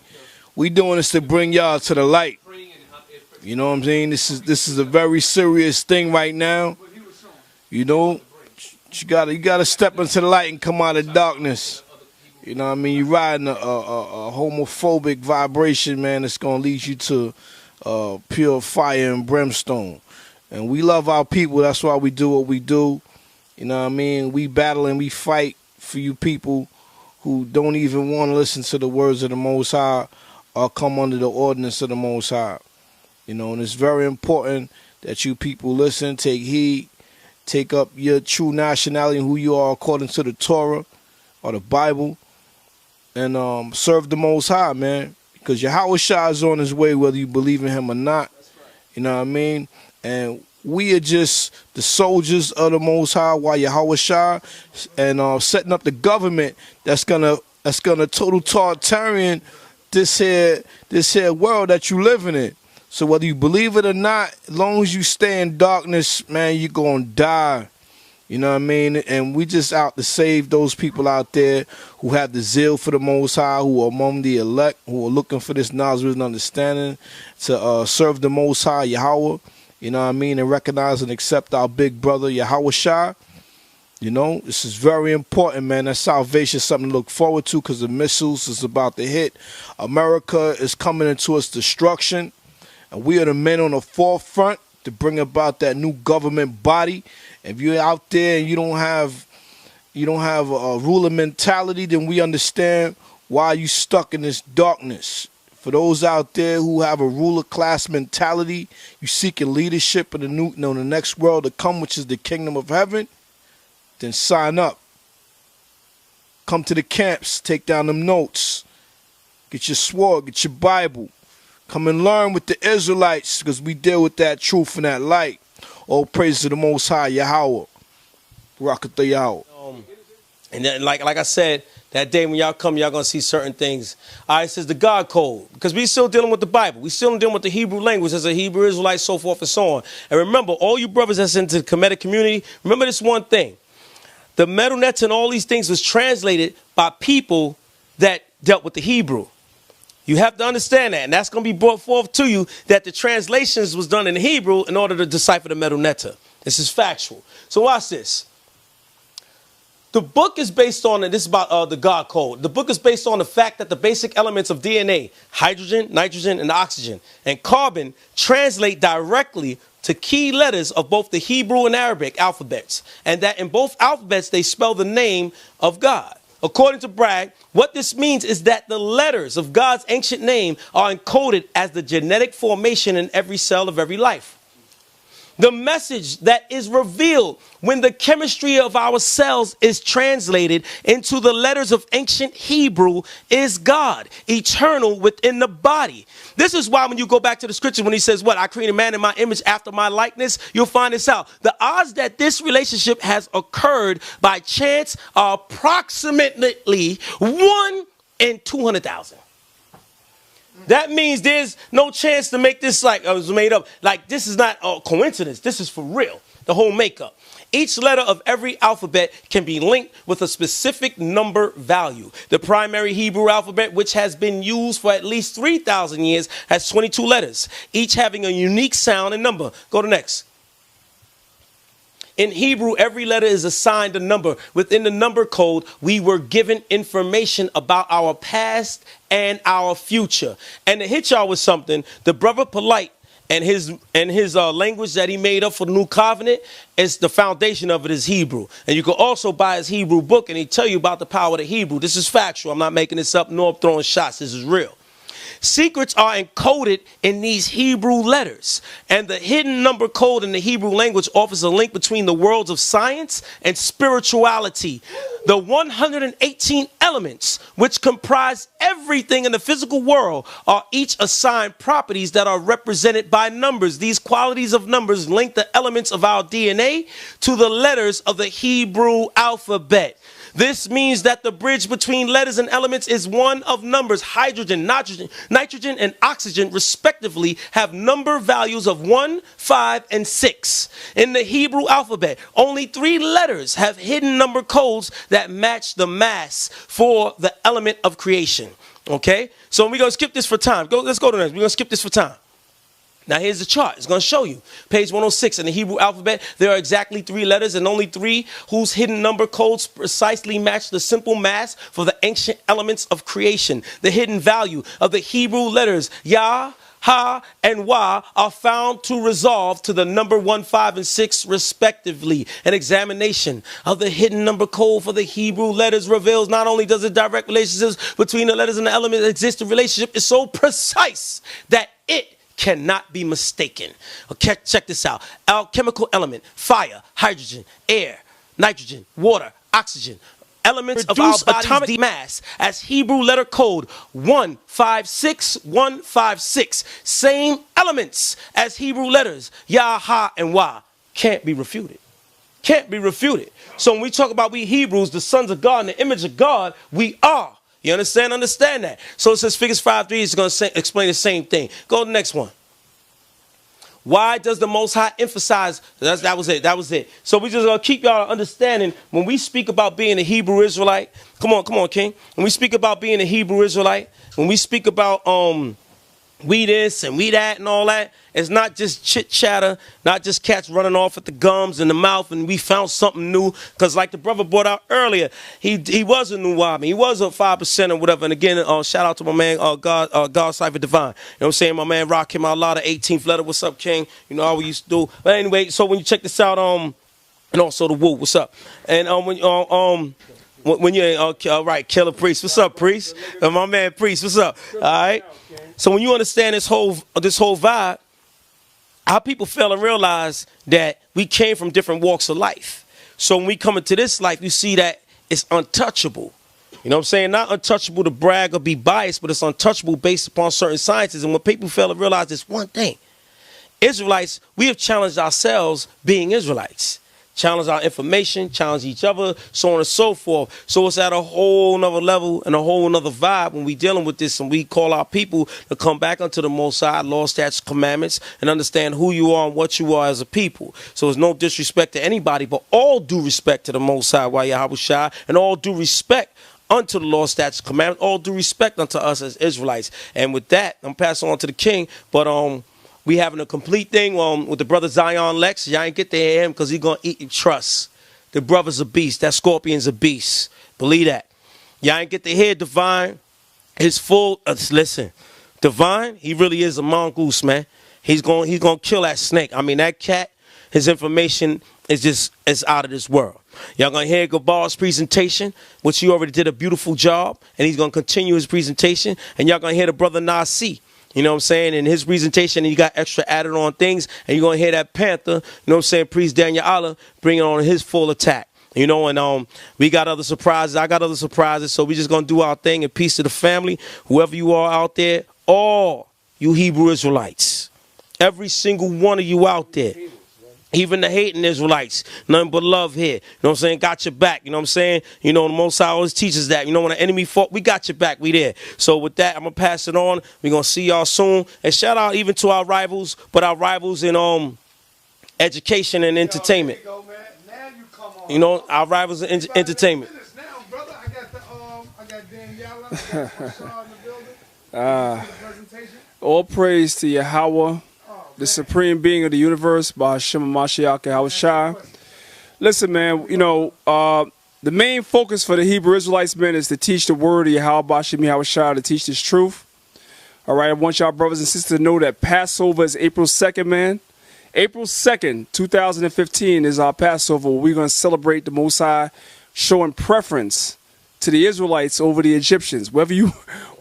We doing this to bring y'all to the light. You know what I'm saying? This is a very serious thing right now. You know, you gotta step into the light and come out of darkness. You know what I mean? You're riding a homophobic vibration, man. It's gonna lead you to pure fire and brimstone. And we love our people. That's why we do what we do. You know what I mean? We battle and we fight for you people who don't even want to listen to the words of the Most High or come under the ordinance of the Most High. You know, and it's very important that you people listen, take heed, take up your true nationality and who you are according to the Torah or the Bible, and serve the Most High, man. Because Yahushua is on his way, whether you believe in him or not. You know what I mean? And we are just the soldiers of the Most High while Yahushua and setting up the government that's gonna total totalitarian this here world that you living in. So whether you believe it or not, as long as you stay in darkness, man, you're gonna die. You know what I mean? And we just out to save those people out there who have the zeal for the Most High, who are among the elect, who are looking for this knowledge and understanding to serve the Most High, Yahweh. You know what I mean? And recognize and accept our big brother, Yahushua. You know, this is very important, man. That salvation is something to look forward to because the missiles is about to hit. America is coming into its destruction. And we are the men on the forefront to bring about that new government body. If you're out there and you don't have a ruler mentality, then we understand why you stuck in this darkness. For those out there who have a ruler class mentality, you seeking leadership in the next world to come, which is the kingdom of heaven, then sign up. Come to the camps, take down them notes, get your sword, get your Bible. Come and learn with the Israelites, because we deal with that truth and that light. All praise to the Most High, Yahweh. Barakatah Yahweh. And then, like I said, that day when y'all come, y'all going to see certain things. All right, it says the God code, because we still dealing with the Bible. We still dealing with the Hebrew language as a Hebrew Israelite, so forth and so on. And remember, all you brothers that's into the Kemetic community, remember this one thing. The metal nets and all these things was translated by people that dealt with the Hebrew. You have to understand that, and that's going to be brought forth to you, that the translations was done in Hebrew in order to decipher the metal netta. This is factual. So watch this. The book is based on, and this is about the God code. The book is based on the fact that the basic elements of DNA, hydrogen, nitrogen, and oxygen, and carbon translate directly to key letters of both the Hebrew and Arabic alphabets, and that in both alphabets they spell the name of God. According to Bragg, what this means is that the letters of God's ancient name are encoded as the genetic formation in every cell of every life. The message that is revealed when the chemistry of our cells is translated into the letters of ancient Hebrew is God, eternal within the body. This is why when you go back to the scripture, when he says, what, I created man in my image after my likeness, you'll find this out. The odds that this relationship has occurred by chance are approximately 1 in 200,000. That means there's no chance to make this like it was made up. Like, this is not a coincidence. This is for real. The whole makeup. Each letter of every alphabet can be linked with a specific number value. The primary Hebrew alphabet, which has been used for at least 3,000 years, has 22 letters, each having a unique sound and number. Go to next. In Hebrew, every letter is assigned a number. Within the number code, we were given information about our past and our future. And to hit y'all with something, the brother Polite and his language that he made up for the new covenant, is the foundation of it is Hebrew. And you can also buy his Hebrew book, and he tell you about the power of the Hebrew. This is factual. I'm not making this up nor throwing shots. This is real. Secrets are encoded in these Hebrew letters, and the hidden number code in the Hebrew language offers a link between the worlds of science and spirituality. The 118 elements, which comprise everything in the physical world, are each assigned properties that are represented by numbers. These qualities of numbers link the elements of our DNA to the letters of the Hebrew alphabet. This means that the bridge between letters and elements is one of numbers. Hydrogen, nitrogen, and oxygen, respectively, have number values of 1, 5, and 6. In the Hebrew alphabet, only 3 letters have hidden number codes that match the mass for the element of creation. Okay? So we're going to skip this for time. Let's go to the next. We're going to skip this for time. Now here's the chart. It's going to show you. Page 106 in the Hebrew alphabet, there are exactly 3 letters and only 3 whose hidden number codes precisely match the simple mass for the ancient elements of creation. The hidden value of the Hebrew letters Yah, Ha, and Wa are found to resolve to the number 1, 5, and 6 respectively. An examination of the hidden number code for the Hebrew letters reveals not only does the direct relationships between the letters and the elements exist, the relationship is so precise that it cannot be mistaken. Okay, check this out. Alchemical element, fire, hydrogen, air, nitrogen, water, oxygen. Elements of our body's atomic mass as Hebrew letter code 156156. Same elements as Hebrew letters Yah, Ha, and Wa. Can't be refuted. Can't be refuted. So when we talk about we Hebrews, the sons of God, in the image of God, we are. You understand? Understand that. So it says Figures 5:3 is going to explain the same thing. Go to the next one. Why does the Most High emphasize? That was it. So we just going to keep y'all understanding when we speak about being a Hebrew Israelite. Come on, King. When we speak about being a Hebrew Israelite, when we speak about we this and we that and all that, it's not just chit chatter, not just cats running off at the gums and the mouth and we found something new. Because like the brother brought out earlier, he was a new Wabi. He was a 5% or whatever. And again, shout out to my man, God Cypher Divine. You know what I'm saying? My man Rock him out loud, the 18th letter. What's up, King? You know how we used to do. But anyway, so when you check this out, and also the Woo, what's up? And when you all right, Killer Priest, what's up, Priest? And my man Priest, what's up? All right. So when you understand this whole vibe, our people fail to realize that we came from different walks of life. So when we come into this life, you see that it's untouchable. You know what I'm saying? Not untouchable to brag or be biased, but it's untouchable based upon certain sciences. And when people fail to realize this one thing, Israelites, we have challenged ourselves being Israelites. Challenge our information, challenge each other, so on and so forth. So it's at a whole nother level and a whole nother vibe when we dealing with this and we call our people to come back unto the Most High, law, statutes, commandments, and understand who you are and what you are as a people. So it's no disrespect to anybody, but all due respect to the Most High, Yahweh, and all due respect unto the law, statutes, commandments, all due respect unto us as Israelites. And with that, I'm passing on to the King, but we having a complete thing with the brother Zion Lex. Y'all ain't get to hear him because he going to eat your trust. The brother's a beast. That scorpion's a beast. Believe that. Y'all ain't get to hear Divine. His full, listen, Divine, he really is a mongoose, man. He's going to kill that snake. I mean, that cat, his information is out of this world. Y'all going to hear Gabar's presentation, which he already did a beautiful job, and he's going to continue his presentation. And y'all going to hear the brother Nasi. You know what I'm saying? In his presentation, he got extra added on things. And you're going to hear that Panther, you know what I'm saying, Priest Danyaahla, bringing on his full attack. You know, and we got other surprises. I got other surprises. So we just going to do our thing. And peace to the family. Whoever you are out there, all you Hebrew Israelites. Every single one of you out there. Even the hating Israelites, nothing but love here. You know what I'm saying? Got your back. You know what I'm saying? You know, the Most High always teaches that. You know, when an enemy fought, we got your back. We there. So with that, I'm going to pass it on. We're going to see y'all soon. And shout out even to our rivals, but our rivals in education and entertainment. You know, our rivals in entertainment. Now, brother, I got Danyaahla, I got Hashar in the building. All praise to Yahweh, the supreme being of the universe, by Hashem Mashiach Hashar. Listen, man, you know, the main focus for the Hebrew Israelites, man, is to teach the word of Yahweh Hashem Hashar, to teach this truth. All right, I want y'all brothers and sisters to know that Passover is April 2nd, man. April 2nd, 2015 is our Passover. We're going to celebrate the Most High showing preference to the Israelites over the Egyptians, whether you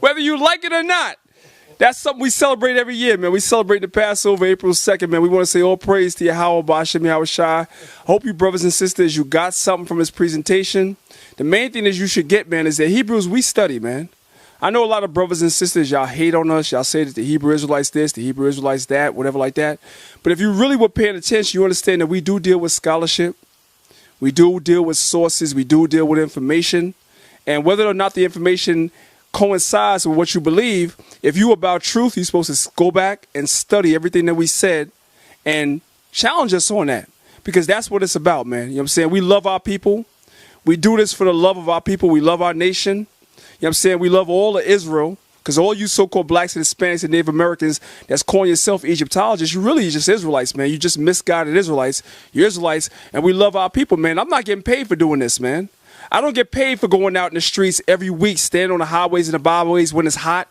like it or not. That's something we celebrate every year, man. We celebrate the Passover April 2nd, man. We want to say all praise to Yahweh B'Hashem Yahushua. Hope you brothers and sisters, you got something from his presentation. The main thing that you should get, man, is that Hebrews, we study, man. I know a lot of brothers and sisters, y'all hate on us. Y'all say that the Hebrew Israelites this, the Hebrew Israelites that, whatever like that. But if you really were paying attention, you understand that we do deal with scholarship. We do deal with sources. We do deal with information. And whether or not the information coincides with what you believe, if you about truth, you're supposed to go back and study everything that we said and challenge us on that, because that's what it's about, man. You know what I'm saying? We love our people. We do this for the love of our people. We love our nation. You know what I'm saying? We love all of Israel, because all you so-called blacks and Hispanics and Native Americans that's calling yourself Egyptologists, you really just Israelites, man. You just misguided Israelites. You're Israelites, and we love our people, man. I'm not getting paid for doing this, man. I don't get paid for going out in the streets every week, standing on the highways and the byways when it's hot,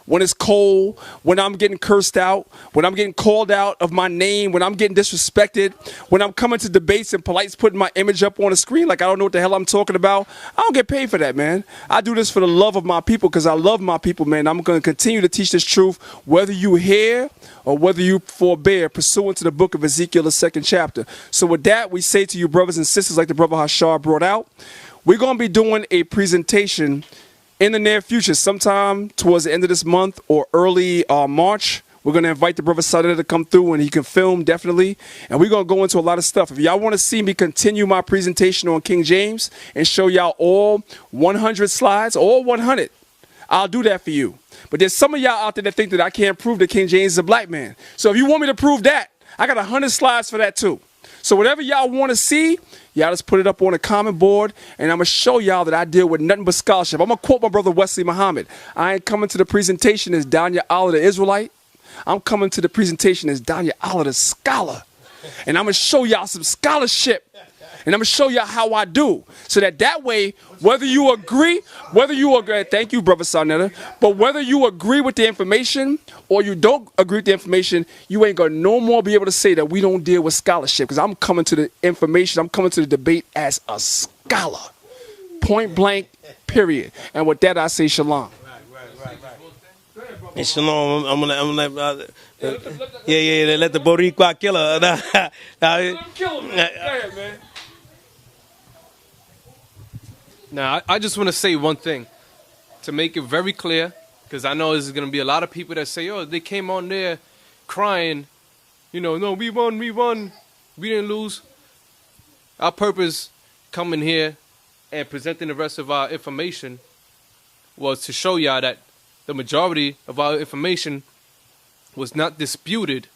when it's cold, when I'm getting cursed out, when I'm getting called out of my name, when I'm getting disrespected, when I'm coming to debates and Polite's putting my image up on the screen like I don't know what the hell I'm talking about. I don't get paid for that, man. I do this for the love of my people because I love my people, man. I'm going to continue to teach this truth, whether you hear or whether you forbear, pursuant to the book of Ezekiel, the 2nd chapter. So with that, we say to you, brothers and sisters, like the brother Hashar brought out, we're going to be doing a presentation in the near future, sometime towards the end of this month or early March. We're going to invite the brother SANEDA to come through and he can film, definitely. And we're going to go into a lot of stuff. If y'all want to see me continue my presentation on King James and show y'all all 100 slides, all 100, I'll do that for you. But there's some of y'all out there that think that I can't prove that King James is a black man. So if you want me to prove that, I got 100 slides for that too. So whatever y'all want to see, y'all just put it up on a comment board, and I'm going to show y'all that I deal with nothing but scholarship. I'm going to quote my brother Wesley Muhammad. I ain't coming to the presentation as Danyaahla the Israelite. I'm coming to the presentation as Danyaahla the scholar. And I'm going to show y'all some scholarship. And I'm going to show y'all how I do. So that way, whether you agree, thank you, brother SANEDA, but whether you agree with the information or you don't agree with the information, you ain't going to no more be able to say that we don't deal with scholarship. Because I'm coming to the information, I'm coming to the debate as a scholar. Point blank, period. And with that, I say shalom. Hey, shalom. I'm gonna let let the Boricua kill her. Let him kill him, man. Go ahead, man. Now, I just want to say one thing to make it very clear, because I know there's going to be a lot of people that say, oh, they came on there crying, no, we won, we didn't lose. Our purpose coming here and presenting the rest of our information was to show y'all that the majority of our information was not disputed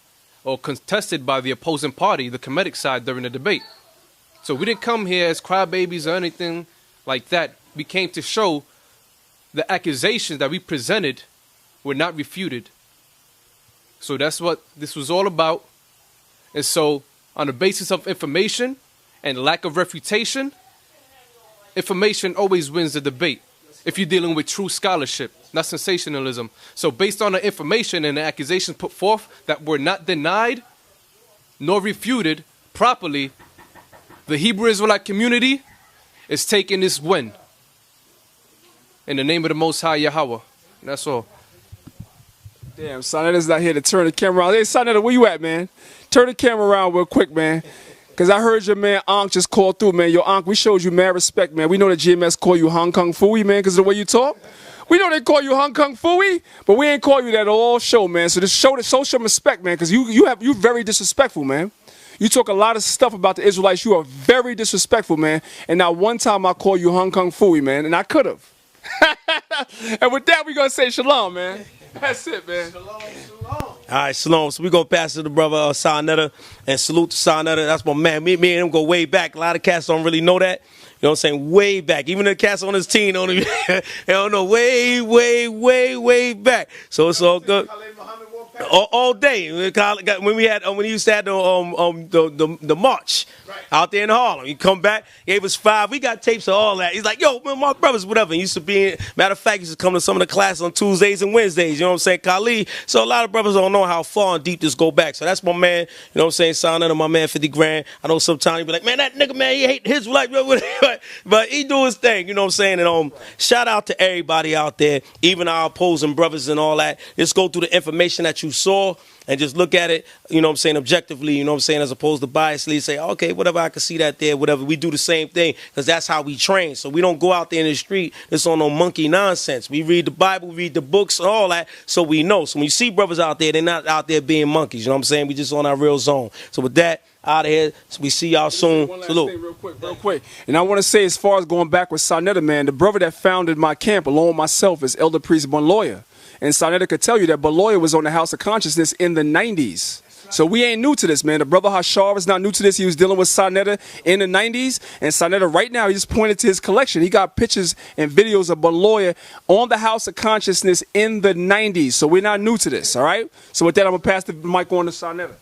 or contested by the opposing party, the Kemetic side, during the debate. So we didn't come here as crybabies or anything like that. We came to show the accusations that we presented were not refuted. So that's what this was all about. And so on the basis of information and lack of refutation, information always wins the debate if you're dealing with true scholarship, not sensationalism. So based on the information and the accusations put forth that were not denied nor refuted properly, the Hebrew Israelite community is taking this win in the name of the Most High Yahweh. That's all. Damn, SANEDA's not here to turn the camera around. Hey, SANEDA, where you at, man? Turn the camera around real quick, man. Because I heard your man Ankh just called through, man. Yo, Ankh, we showed you mad respect, man. We know that GMS call you Hong Kong Fooey, man, because of the way you talk. We know they call you Hong Kong Fooey, but we ain't call you that all show, man. So just show some respect, man, because you very disrespectful, man. You talk a lot of stuff about the Israelites. You are very disrespectful, man. And now one time I call you Hong Kong Fooey, man, and I could have. And with that, we're going to say shalom, man. That's it, man. Shalom, shalom. All right, shalom. So we're going to pass to the brother SANEDA and salute to SANEDA. That's my man. Me and him go way back. A lot of cats don't really know that. You know what I'm saying? Way back. Even the cats on his team don't even, they don't know. Way back. So it's all good. All day when he used to have the march out there in Harlem. He come back, gave us 5. We got tapes of all that. He's like, yo, man, my brothers, whatever. He used to be matter of fact, he used to come to some of the classes on Tuesdays and Wednesdays. You know what I'm saying, Khalid. So a lot of brothers don't know how far and deep this go back. So that's my man. You know what I'm saying, SANEDA, my man, 50 grand. I know sometimes he be like, man, that nigga, man, he hate his life, but he do his thing. You know what I'm saying. And shout out to everybody out there, even our opposing brothers and all that. Just go through the information that you saw and just look at it, you know what I'm saying, objectively, you know what I'm saying, as opposed to biasly say, okay, whatever, I can see that there, whatever. We do the same thing because that's how we train. So we don't go out there in the street, it's on no monkey nonsense. We read the Bible, we read the books and all that, so we know. So when you see brothers out there, they're not out there being monkeys, you know what I'm saying? We just on our real zone. So with that, out of here, so we see y'all soon. One last thing real quick. And I want to say, as far as going back with SANEDA, man, the brother that founded my camp, along with myself, is Elder Priest Bonloya. And SANEDA could tell you that Bonloya was on the House of Consciousness in the 90s. So we ain't new to this, man. The brother Hashar is not new to this. He was dealing with SANEDA in the 90s. And SANEDA right now, he just pointed to his collection. He got pictures and videos of Bonloya on the House of Consciousness in the 90s. So we're not new to this, all right? So with that, I'm going to pass the mic on to SANEDA.